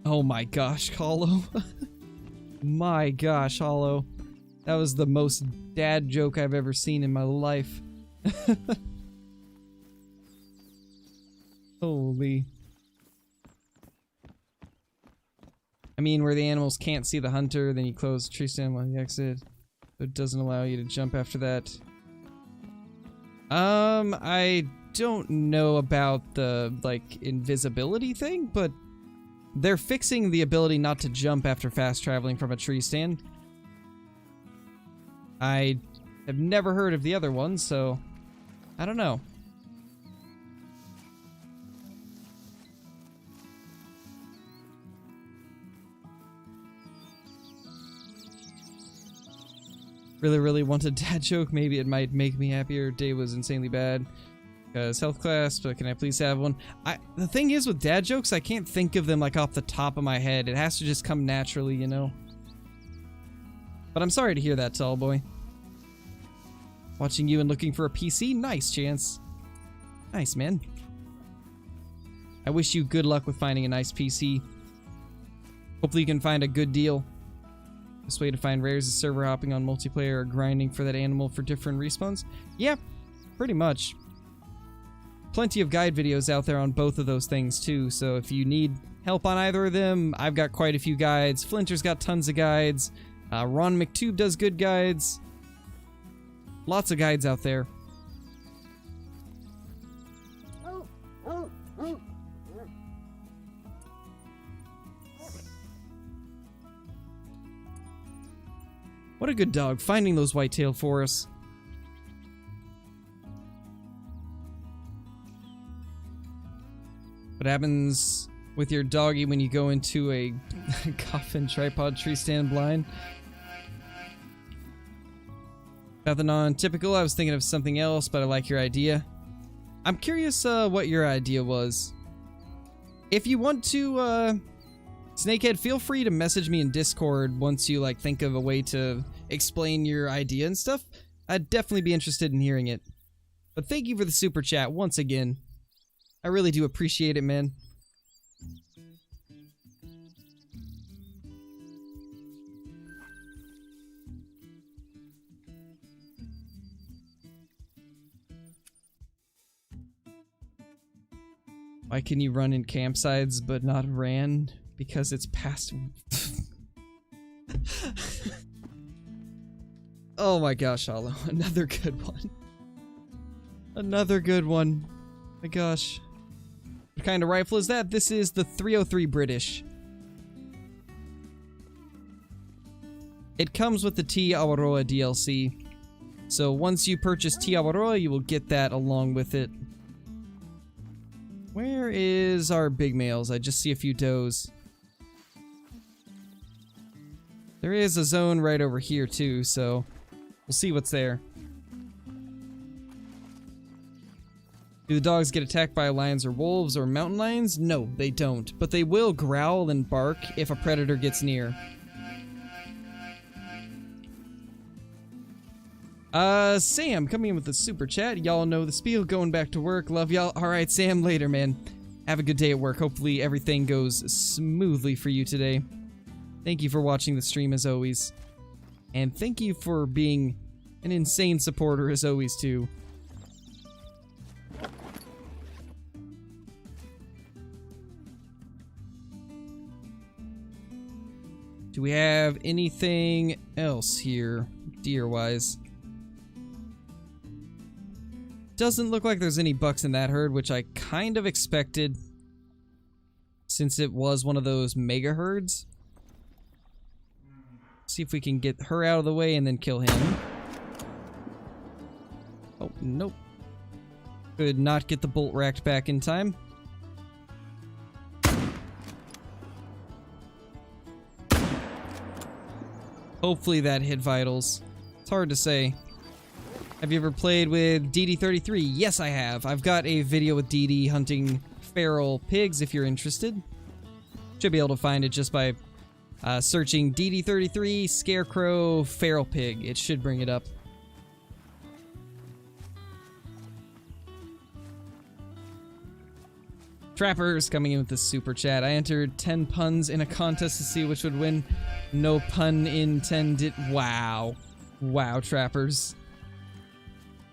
Oh my gosh, Hollow. My gosh, Hollow. That was the most dad joke I've ever seen in my life. Holy. I mean, where the animals can't see the hunter, then you close the tree stand while you exit. So it doesn't allow you to jump after that. I don't know about the, like, invisibility thing, but they're fixing the ability not to jump after fast traveling from a tree stand. I have never heard of the other one, so I don't know. Really want a dad joke. Maybe it might make me happier. Day was insanely bad. Because health class, but can I please have one? The thing is with dad jokes, I can't think of them like off the top of my head. It has to just come naturally, you know? But I'm sorry to hear that, tall boy. Watching you and looking for a PC? Nice, Chance. Nice, man. I wish you good luck with finding a nice PC. Hopefully you can find a good deal. Best way to find rares is server hopping on multiplayer or grinding for that animal for different respawns? Yeah, pretty much. Plenty of guide videos out there on both of those things too, so if you need help on either of them, I've got quite a few guides. Flinter's got tons of guides. Ron McTube does good guides. Lots of guides out there. What a good dog, finding those whitetail for us. What happens with your doggy when you go into a coffin tripod tree stand blind? Nothing non-typical. I was thinking of something else, but I like your idea. I'm curious what your idea was. If you want to, Snakehead, feel free to message me in Discord once you, like, think of a way to explain your idea and stuff. I'd definitely be interested in hearing it. But thank you for the super chat once again. I really do appreciate it, man. Why can you run in campsites but not ran? Because it's past... Oh my gosh, Hollow. Another good one. Another good one. My gosh. What kind of rifle is that? This is the 303 British. It comes with the T Awaroa DLC. So once you purchase T Awaroa, you will get that along with it. Where is our big males? I just see a few does. There is a zone right over here too, so we'll see what's there. Do the dogs get attacked by lions or wolves or mountain lions? No, they don't, but they will growl and bark if a predator gets near. Sam coming in with the super chat. Y'all know the spiel, going back to work. Love y'all. Alright, Sam, later, man. Have a good day at work. Hopefully everything goes smoothly for you today. Thank you for watching the stream as always. And thank you for being an insane supporter as always, too. Do we have anything else here, deer-wise? Doesn't look like there's any bucks in that herd, which I kind of expected, since it was one of those mega herds. See if we can get her out of the way and then kill him. Oh, nope. Could not get the bolt racked back in time. Hopefully that hit vitals. It's hard to say. Have you ever played with DD33? Yes, I have. I've got a video with DD hunting feral pigs if you're interested. Should be able to find it just by searching DD33 Scarecrow Feral Pig. It should bring it up. Trappers coming in with the super chat. I entered 10 puns in a contest to see which would win. No pun intended. Wow. Wow, Trappers.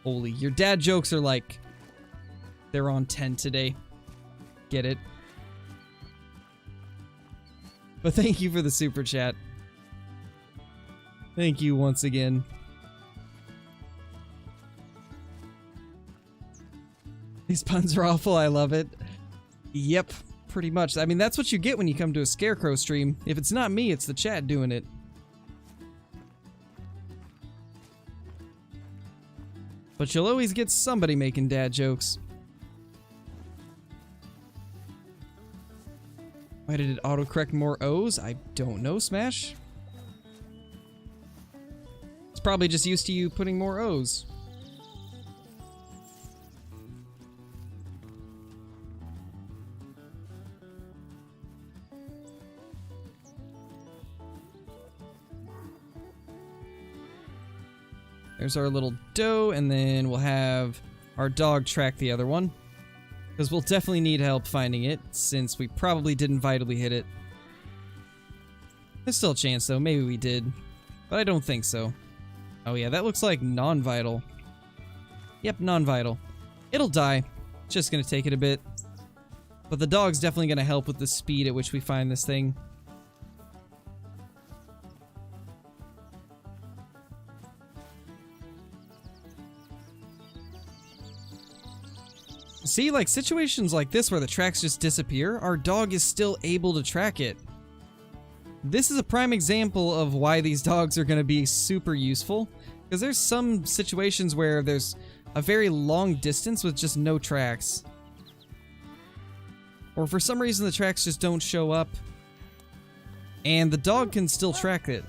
Holy, your dad jokes are like, they're on 10 today. Get it? But thank you for the super chat. Thank you once again. These puns are awful, I love it. Yep, pretty much. I mean, that's what you get when you come to a Scarecrow stream. If it's not me, it's the chat doing it. But you'll always get somebody making dad jokes. Why did it autocorrect more O's? I don't know, Smash. It's probably just used to you putting more O's. There's our little doe, and then we'll have our dog track the other one. Because we'll definitely need help finding it, since we probably didn't vitally hit it. There's still a chance, though. Maybe we did. But I don't think so. Oh yeah, that looks like non-vital. Yep, non-vital. It'll die. It's just gonna take it a bit. But the dog's definitely gonna help with the speed at which we find this thing. See, like, situations like this where the tracks just disappear, our dog is still able to track it. This is a prime example of why these dogs are going to be super useful, because there's some situations where there's a very long distance with just no tracks. Or for some reason the tracks just don't show up, and the dog can still track it.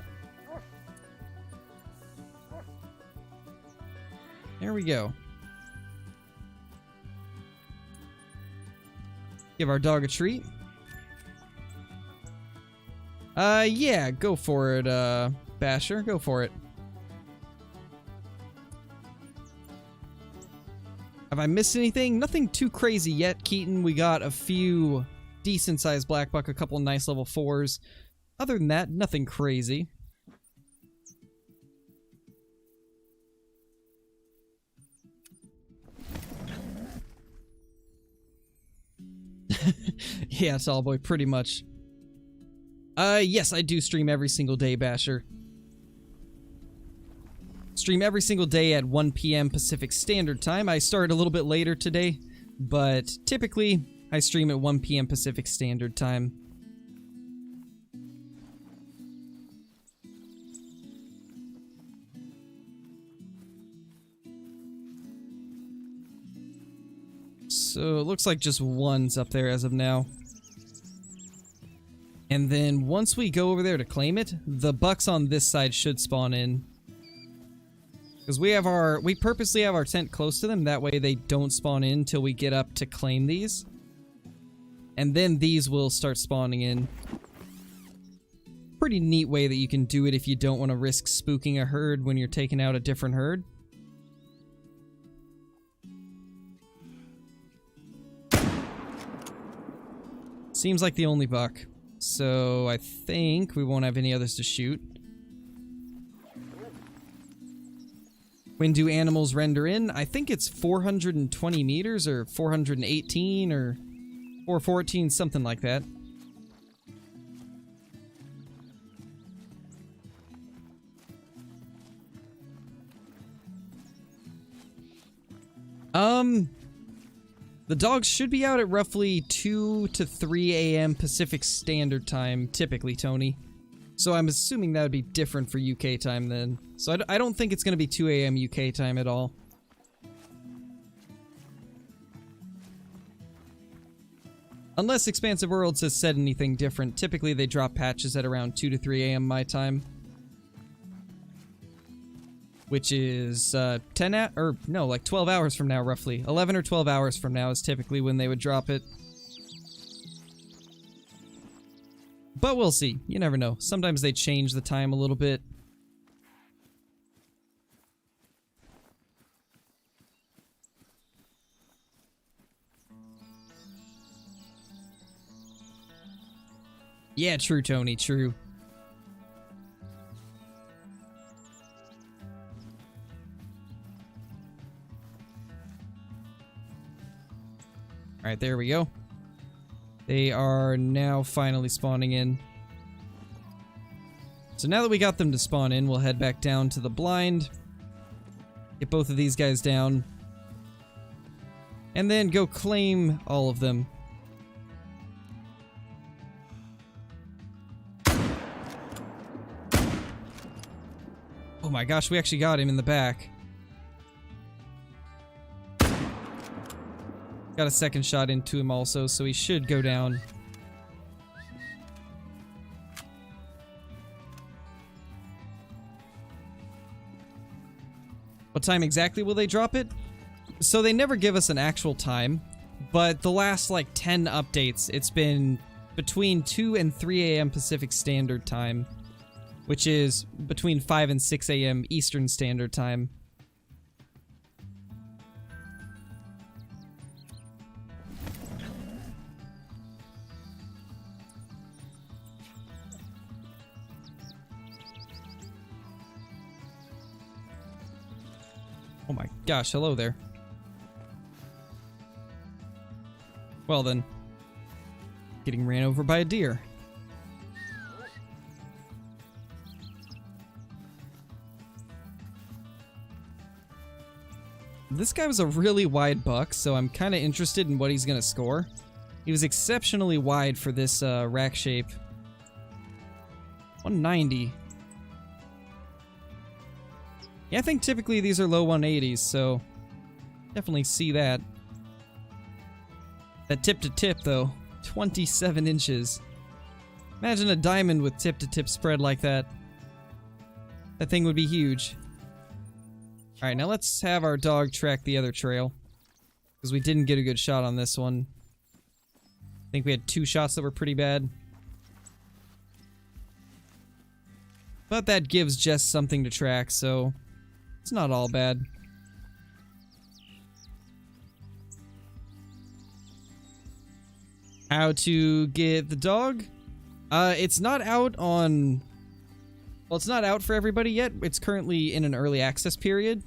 There we go. Give our dog a treat. Yeah, go for it, Basher. Go for it. Have I missed anything? Nothing too crazy yet, Keaton. We got a few decent-sized Blackbuck, a couple nice level 4s. Other than that, nothing crazy. Yeah, Tallboy, pretty much. Yes, I do stream every single day, Basher. Stream every single day at 1 p.m. Pacific Standard Time. I started a little bit later today, but typically I stream at 1 p.m. Pacific Standard Time. So it looks like just one's up there as of now. And then once we go over there to claim it, the bucks on this side should spawn in. Because we purposely have our tent close to them, that way they don't spawn in till we get up to claim these. And then these will start spawning in. Pretty neat way that you can do it if you don't want to risk spooking a herd when you're taking out a different herd. Seems like the only buck. So I think we won't have any others to shoot. When do animals render in? I think it's 420 meters or 418 or 414, something like that. The dogs should be out at roughly 2 to 3 a.m. Pacific Standard Time, typically, Tony. So I'm assuming that would be different for UK time then. So I don't think it's going to be 2 a.m. UK time at all. Unless Expansive Worlds has said anything different. Typically they drop patches at around 2 to 3 a.m. my time. Which is 12 hours from now, roughly. 11 or 12 hours from now is typically when they would drop it. But we'll see. You never know. Sometimes they change the time a little bit. Yeah, true, Tony, true. Alright, there we go. They are now finally spawning in. So now that we got them to spawn in, we'll head back down to the blind. Get both of these guys down. And then go claim all of them. Oh my gosh, we actually got him in the back. Got a second shot into him also, so he should go down. What time exactly will they drop it? So they never give us an actual time, but the last like 10 updates, it's been between 2 and 3 a.m. Pacific Standard Time, which is between 5 and 6 a.m. Eastern Standard Time. Oh my gosh, hello there. Well then, getting ran over by a deer. This guy was a really wide buck, so I'm kind of interested in what he's going to score. He was exceptionally wide for this rack shape. 190. Yeah, I think typically these are low 180s, so definitely see that. That tip to tip, though, 27 inches. Imagine a diamond with tip to tip spread like that. That thing would be huge. Alright, now let's have our dog track the other trail, because we didn't get a good shot on this one. I think we had 2 shots that were pretty bad. But that gives Jess something to track, so it's not all bad. How to get the dog? It's not out on... Well, it's not out for everybody yet. It's currently in an early access period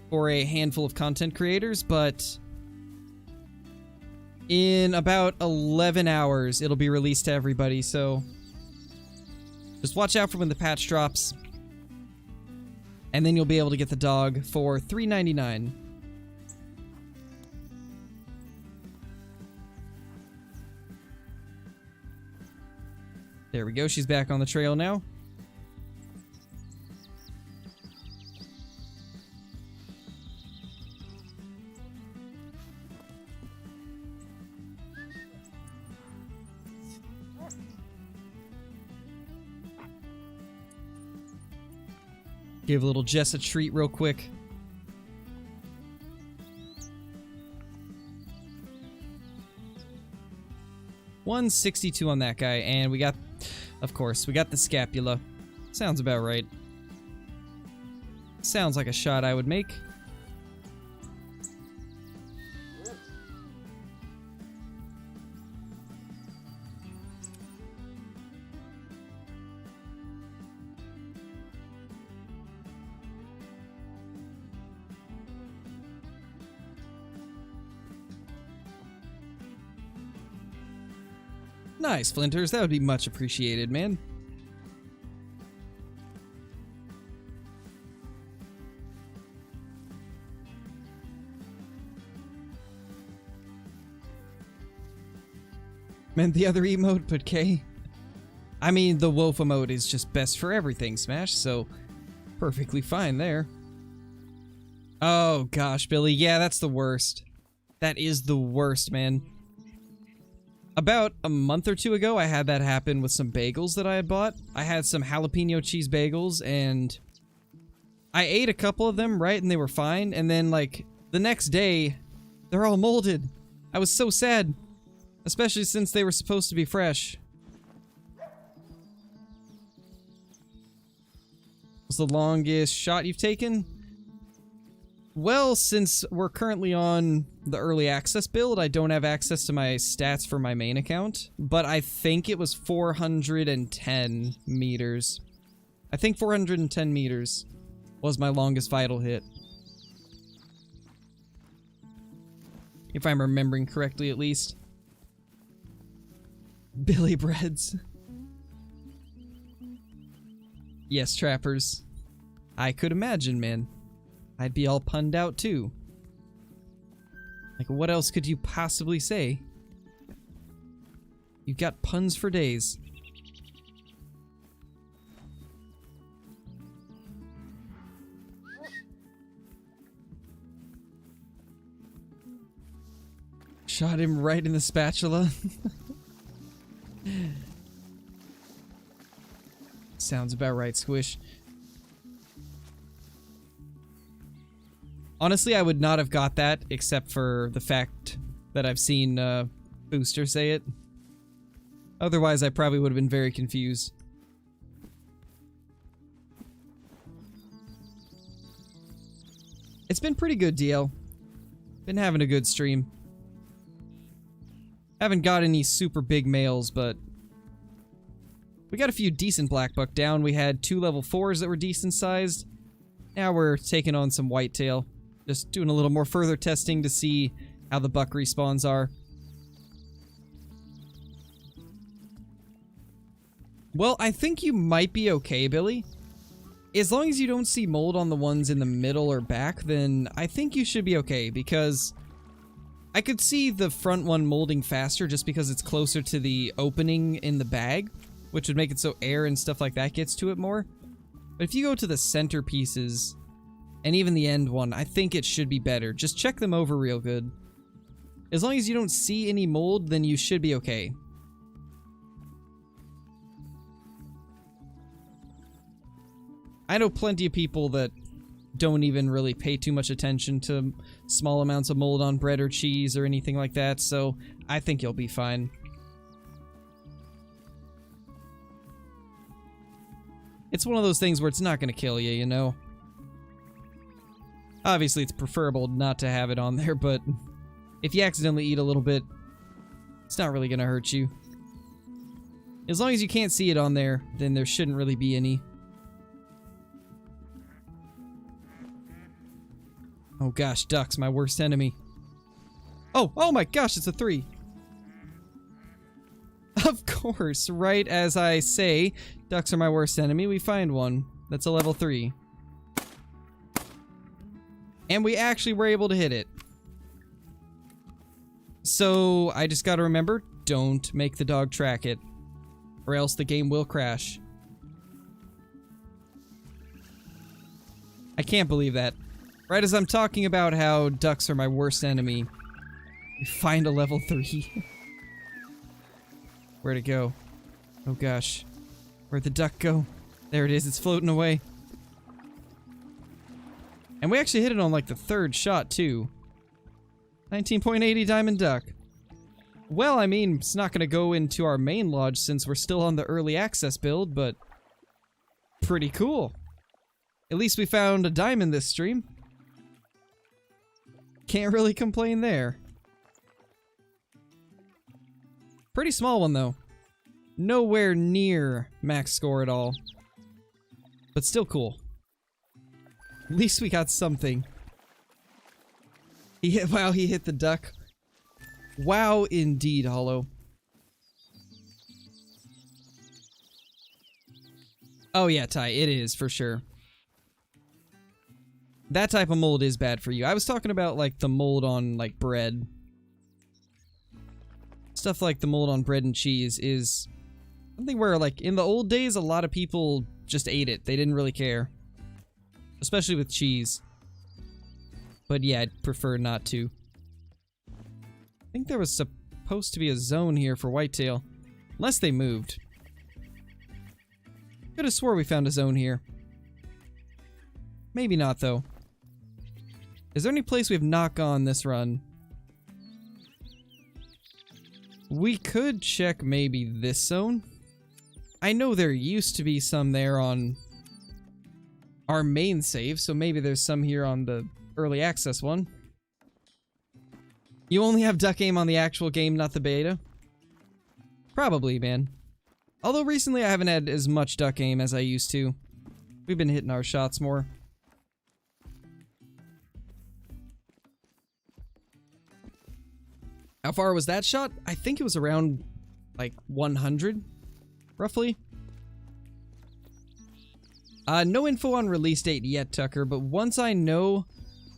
for a handful of content creators, but in about 11 hours, it'll be released to everybody, so just watch out for when the patch drops. And then you'll be able to get the dog for $3.99. There we go, she's back on the trail now. Give little Jess a treat real quick. $162 on that guy, and we got, of course, we got the scapula. Sounds about right. Sounds like a shot I would make. Nice, Flinters. That would be much appreciated, man. Meant the other emote, but K. I mean, the wolf emote is just best for everything, Smash, so perfectly fine there. Oh gosh, Billy, yeah, that's the worst. That is the worst, man. About a month or two ago, I had that happen with some bagels that I had bought. I had some jalapeno cheese bagels, and I ate a couple of them, right, and they were fine, and then, like, the next day, they're all molded. I was so sad, especially since they were supposed to be fresh. What's the longest shot you've taken? Well, since we're currently on the early access build, I don't have access to my stats for my main account, but I think it was 410 meters. I think 410 meters was my longest vital hit. If I'm remembering correctly, at least. Billy Breads. Yes, trappers. I could imagine, man. I'd be all punned out, too. Like, what else could you possibly say? You've got puns for days. Shot him right in the spatula. Sounds about right, Squish. Honestly, I would not have got that, except for the fact that I've seen Booster say it. Otherwise, I probably would have been very confused. It's been pretty good, DL. Been having a good stream. Haven't got any super big males, but we got a few decent Blackbuck down. We had 2 level 4s that were decent sized. Now we're taking on some whitetail. Just doing a little more further testing to see how the buck respawns are. Well, I think you might be okay, Billy. As long as you don't see mold on the ones in the middle or back, then I think you should be okay, because I could see the front one molding faster just because it's closer to the opening in the bag, which would make it so air and stuff like that gets to it more. But if you go to the center pieces, and even the end one, I think it should be better. Just check them over real good. As long as you don't see any mold, then you should be okay. I know plenty of people that don't even really pay too much attention to small amounts of mold on bread or cheese or anything like that, so I think you'll be fine. It's one of those things where it's not gonna kill you, you know? Obviously, it's preferable not to have it on there, but if you accidentally eat a little bit, it's not really gonna hurt you. As long as you can't see it on there, then there shouldn't really be any. Oh gosh, duck's my worst enemy. Oh my gosh, it's a 3. Of course, right as I say, ducks are my worst enemy, we find one. That's a level 3. And we actually were able to hit it. So, I just gotta remember, don't make the dog track it, or else the game will crash. I can't believe that. Right as I'm talking about how ducks are my worst enemy, we find a level 3. Where'd it go? Oh gosh. Where'd the duck go? There it is, it's floating away. And we actually hit it on like the 3rd shot too. 19.80 diamond duck. Well, I mean, it's not gonna go into our main lodge since we're still on the early access build, but pretty cool. At least we found a diamond this stream. Can't really complain there. Pretty small one though. Nowhere near max score at all. But still cool. At least we got something. Wow, he hit the duck. Wow, indeed, Hollow. Oh yeah, Ty, it is for sure. That type of mold is bad for you. I was talking about like the mold on like bread. Stuff like the mold on bread and cheese is something where like in the old days a lot of people just ate it. They didn't really care. Especially with cheese. But yeah, I'd prefer not to. I think there was supposed to be a zone here for whitetail. Unless they moved. Could have swore we found a zone here. Maybe not though. Is there any place we have not gone this run? We could check maybe this zone. I know there used to be some there on our main save, so maybe there's some here on the early access one. You only have duck aim on the actual game, not the beta? Probably, man. Although recently I haven't had as much duck aim as I used to. We've been hitting our shots more. How far was that shot? I think it was around, like, 100, roughly. No info on release date yet, Tucker, but once I know,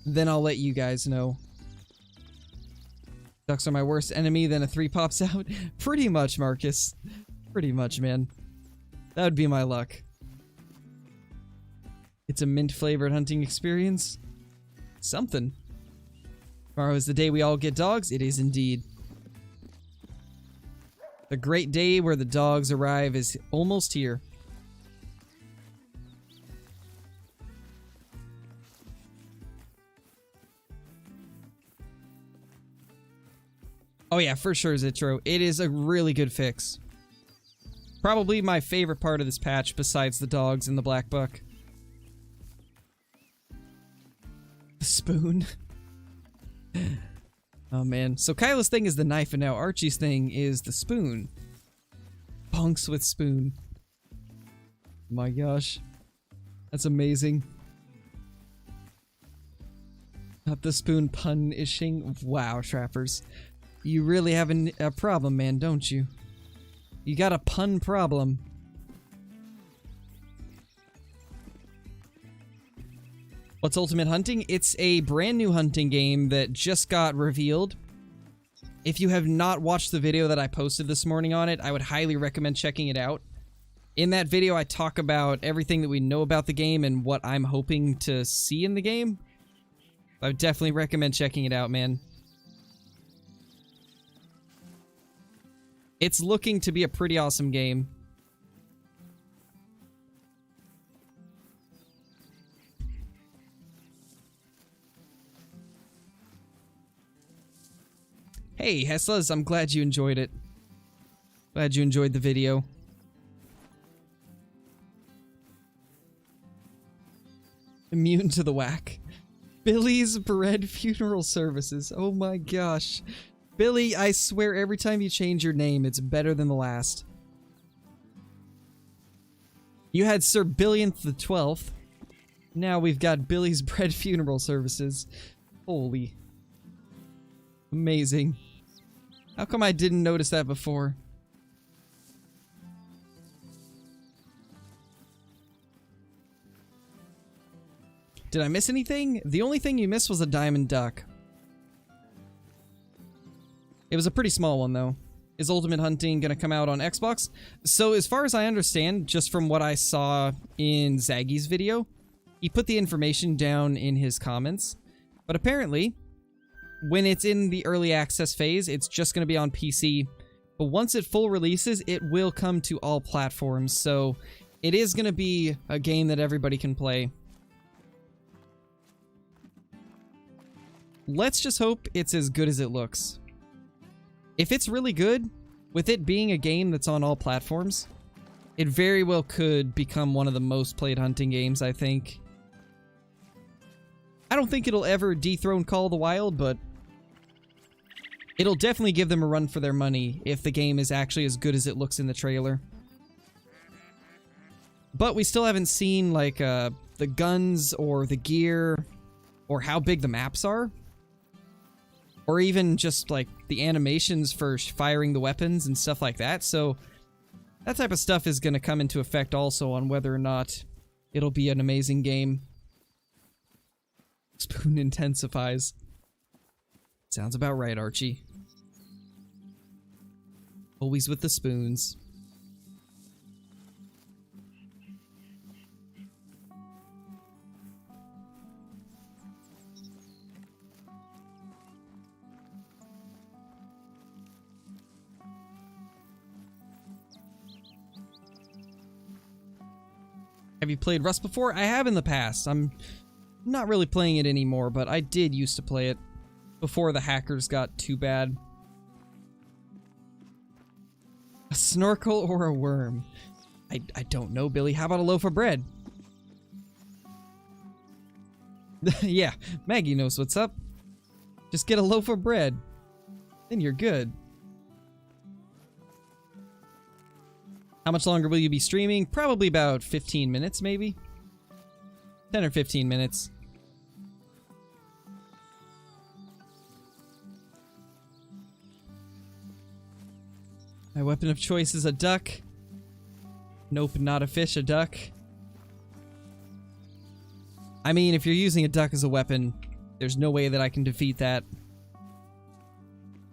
then I'll let you guys know. Ducks are my worst enemy, then a 3 pops out? Pretty much, Marcus. Pretty much, man. That would be my luck. It's a mint-flavored hunting experience. Something. Tomorrow is the day we all get dogs. It is indeed. The great day where the dogs arrive is almost here. Oh yeah, for sure, Zitro. It is a really good fix. Probably my favorite part of this patch besides the dogs and the Blackbuck. The spoon. Oh man. So Kyla's thing is the knife and now Archie's thing is the spoon. Punks with spoon. My gosh. That's amazing. Not the spoon punishing. Wow, trappers. You really have a problem, man, don't you? You got a pun problem. What's Ultimate Hunting? It's a brand new hunting game that just got revealed. If you have not watched the video that I posted this morning on it, I would highly recommend checking it out. In that video, I talk about everything that we know about the game and what I'm hoping to see in the game. I would definitely recommend checking it out, man. It's looking to be a pretty awesome game. Hey, Heslas, I'm glad you enjoyed it. Glad you enjoyed the video. Immune to the whack. Billy's Bread Funeral Services. Oh my gosh. Billy, I swear every time you change your name, it's better than the last. You had Sir Billionth the 12th. Now we've got Billy's Bread Funeral Services. Holy. Amazing. How come I didn't notice that before? Did I miss anything? The only thing you missed was a diamond duck. It was a pretty small one, though. Is Ultimate Hunting gonna come out on Xbox? So, as far as I understand, just from what I saw in Zaggy's video, he put the information down in his comments. But apparently, when it's in the early access phase, it's just gonna be on PC. But once it full releases, it will come to all platforms. So, it is gonna be a game that everybody can play. Let's just hope it's as good as it looks. If it's really good, with it being a game that's on all platforms, it very well could become one of the most played hunting games, I think. I don't think it'll ever dethrone Call of the Wild, but it'll definitely give them a run for their money if the game is actually as good as it looks in the trailer. But we still haven't seen, like, the guns or the gear or how big the maps are. Or even just, like, the animations for firing the weapons and stuff like that. So, That type of stuff is going to come into effect also on whether or not it'll be an amazing game. Spoon intensifies. Sounds about right, Archie. Always with the spoons. Have you played Rust before? I have in the past. I'm not really playing it anymore, but I did used to play it before the hackers got too bad. A snorkel or a worm? I don't know, Billy. How about a loaf of bread? Yeah, Maggie knows what's up. Just get a loaf of bread. Then you're good. How much longer will you be streaming? Probably about 15 minutes, maybe? 10 or 15 minutes. My weapon of choice is a duck. Nope, not a fish, a duck. I mean, if you're using a duck as a weapon, there's no way that I can defeat that.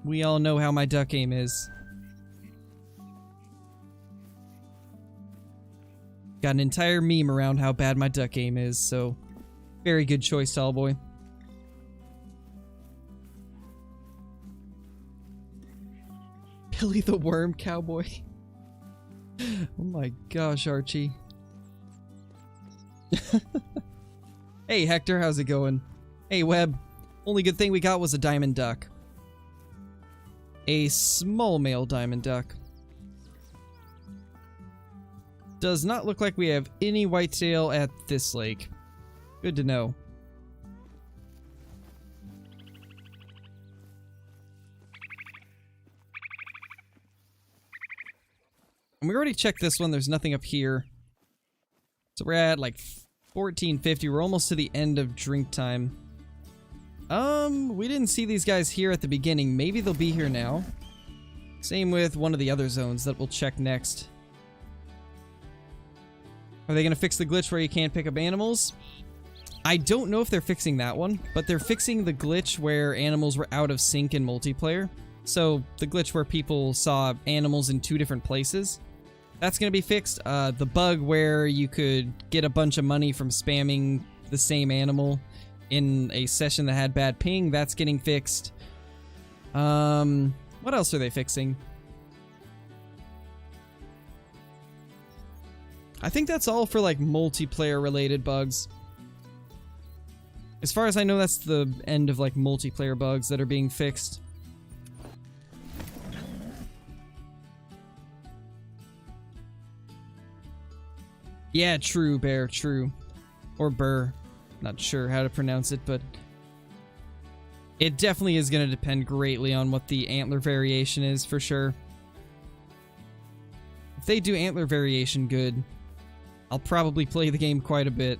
We all know how my duck aim is. Got an entire meme around how bad my duck aim is, so very good choice, Tallboy. Billy the Worm Cowboy. Oh my gosh, Archie. Hey Hector, how's it going? Hey Webb, only good thing we got was a diamond duck. A small male diamond duck. Does not look like we have any whitetail at this lake. Good to know. And we already checked this one, there's nothing up here. So we're at like 1450, we're almost to the end of drink time. We didn't see these guys here at the beginning, maybe they'll be here now. Same with one of the other zones that we'll check next. Are they going to fix the glitch where you can't pick up animals? I don't know if they're fixing that one, but they're fixing the glitch where animals were out of sync in multiplayer. So, the glitch where people saw animals in 2 different places. That's going to be fixed. The bug where you could get a bunch of money from spamming the same animal in a session that had bad ping, that's getting fixed. What else are they fixing? I think that's all for like multiplayer related bugs. As far as I know, that's the end of like multiplayer bugs that are being fixed. Yeah, true, Bear, true. Or Burr. Not sure how to pronounce it, but it definitely is going to depend greatly on what the antler variation is, for sure. If they do antler variation good, I'll probably play the game quite a bit.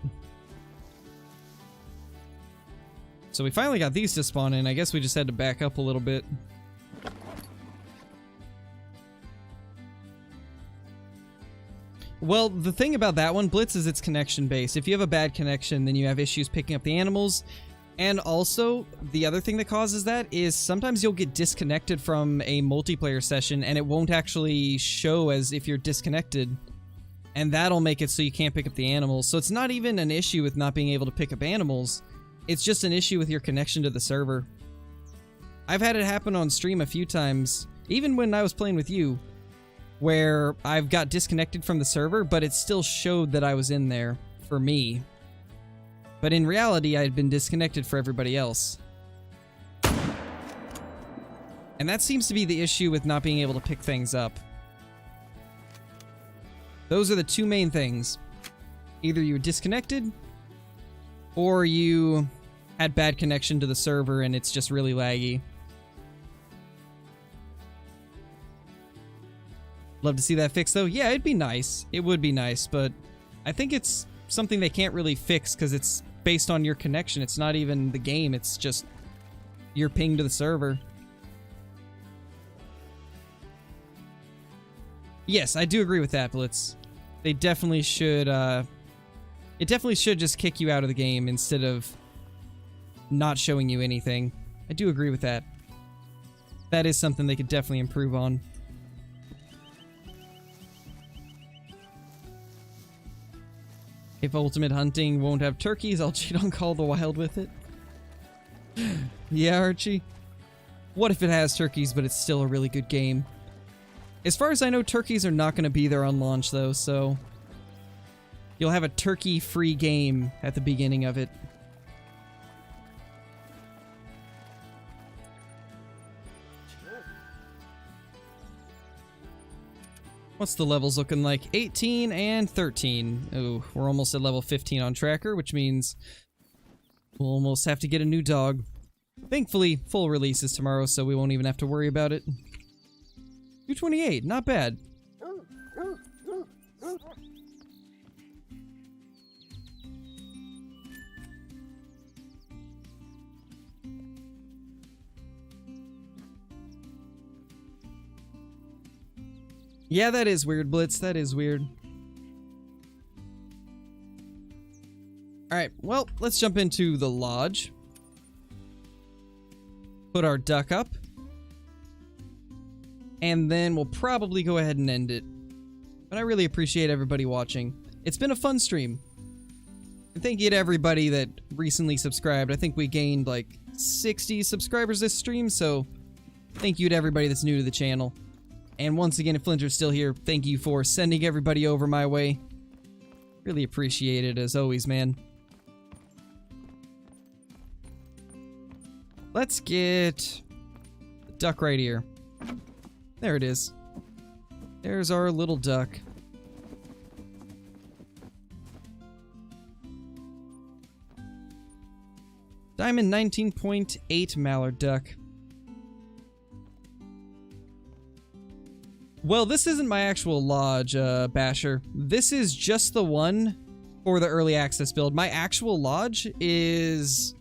So we finally got these to spawn in. I guess we just had to back up a little bit. Well, the thing about that one, Blitz, is it's connection based. If you have a bad connection, then you have issues picking up the animals. And also, the other thing that causes that is sometimes you'll get disconnected from a multiplayer session and it won't actually show as if you're disconnected. And that'll make it so you can't pick up the animals. So it's not even an issue with not being able to pick up animals. It's just an issue with your connection to the server. I've had it happen on stream a few times, even when I was playing with you, where I've got disconnected from the server, but it still showed that I was in there for me. But in reality, I had been disconnected for everybody else. And that seems to be the issue with not being able to pick things up. Those are the 2 main things. Either you were disconnected, or you had bad connection to the server and it's just really laggy. Love to see that fixed though. Yeah, it'd be nice. It would be nice, but I think it's something they can't really fix because it's based on your connection. It's not even the game, it's just your ping to the server. Yes, I do agree with that, Blitz. They definitely should, it definitely should just kick you out of the game instead of not showing you anything. I do agree with that. That is something they could definitely improve on. If Ultimate Hunting won't have turkeys, I'll cheat on Call of the Wild with it. Yeah, Archie. What if it has turkeys, but it's still a really good game? As far as I know, turkeys are not going to be there on launch, though, so you'll have a turkey-free game at the beginning of it. What's the levels looking like? 18 and 13. Oh, we're almost at level 15 on Tracker, which means we'll almost have to get a new dog. Thankfully, full release is tomorrow, so we won't even have to worry about it. 228, not bad. Yeah, that is weird, Blitz. That is weird. Alright, well, let's jump into the lodge. Put our duck up. And then we'll probably go ahead and end it. But I really appreciate everybody watching. It's been a fun stream. And thank you to everybody that recently subscribed. I think we gained like 60 subscribers this stream, so thank you to everybody that's new to the channel. And once again, if Flinter's still here, thank you for sending everybody over my way. Really appreciate it, as always, man. Let's get the duck right here. There it is. There's our little duck. Diamond 19.8 mallard duck. Well, this isn't my actual lodge, Basher. This is just the one for the early access build. My actual lodge is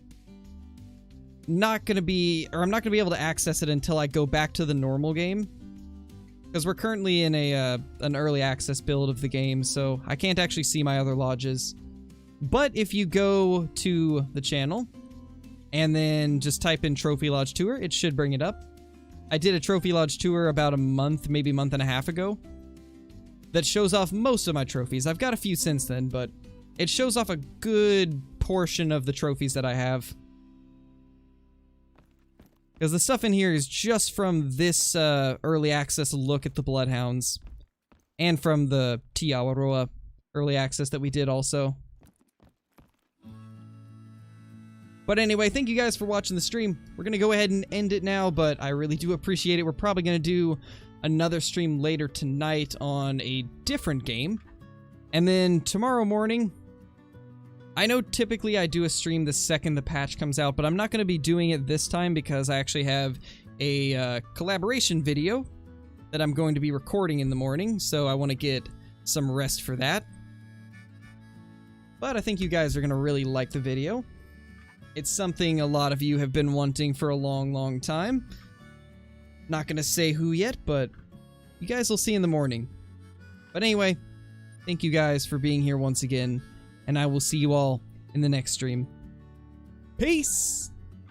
not gonna be, or I'm not gonna be able to access it until I go back to the normal game. Because we're currently in an early access build of the game, so I can't actually see my other lodges. But if you go to the channel, and then just type in Trophy Lodge Tour, it should bring it up. I did a Trophy Lodge tour about a month, maybe a month and a half ago, that shows off most of my trophies. I've got a few since then, but it shows off a good portion of the trophies that I have. Because the stuff in here is just from this early access look at the Bloodhounds, and from the Aotearoa early access that we did also. But anyway, thank you guys for watching the stream. We're going to go ahead and end it now, but I really do appreciate it. We're probably going to do another stream later tonight on a different game. And then tomorrow morning, I know typically I do a stream the second the patch comes out, but I'm not going to be doing it this time because I actually have a collaboration video that I'm going to be recording in the morning, so I want to get some rest for that. But I think you guys are going to really like the video. It's something a lot of you have been wanting for a long, long time. Not gonna say who yet, but you guys will see in the morning. But anyway, thank you guys for being here once again, and I will see you all in the next stream. Peace!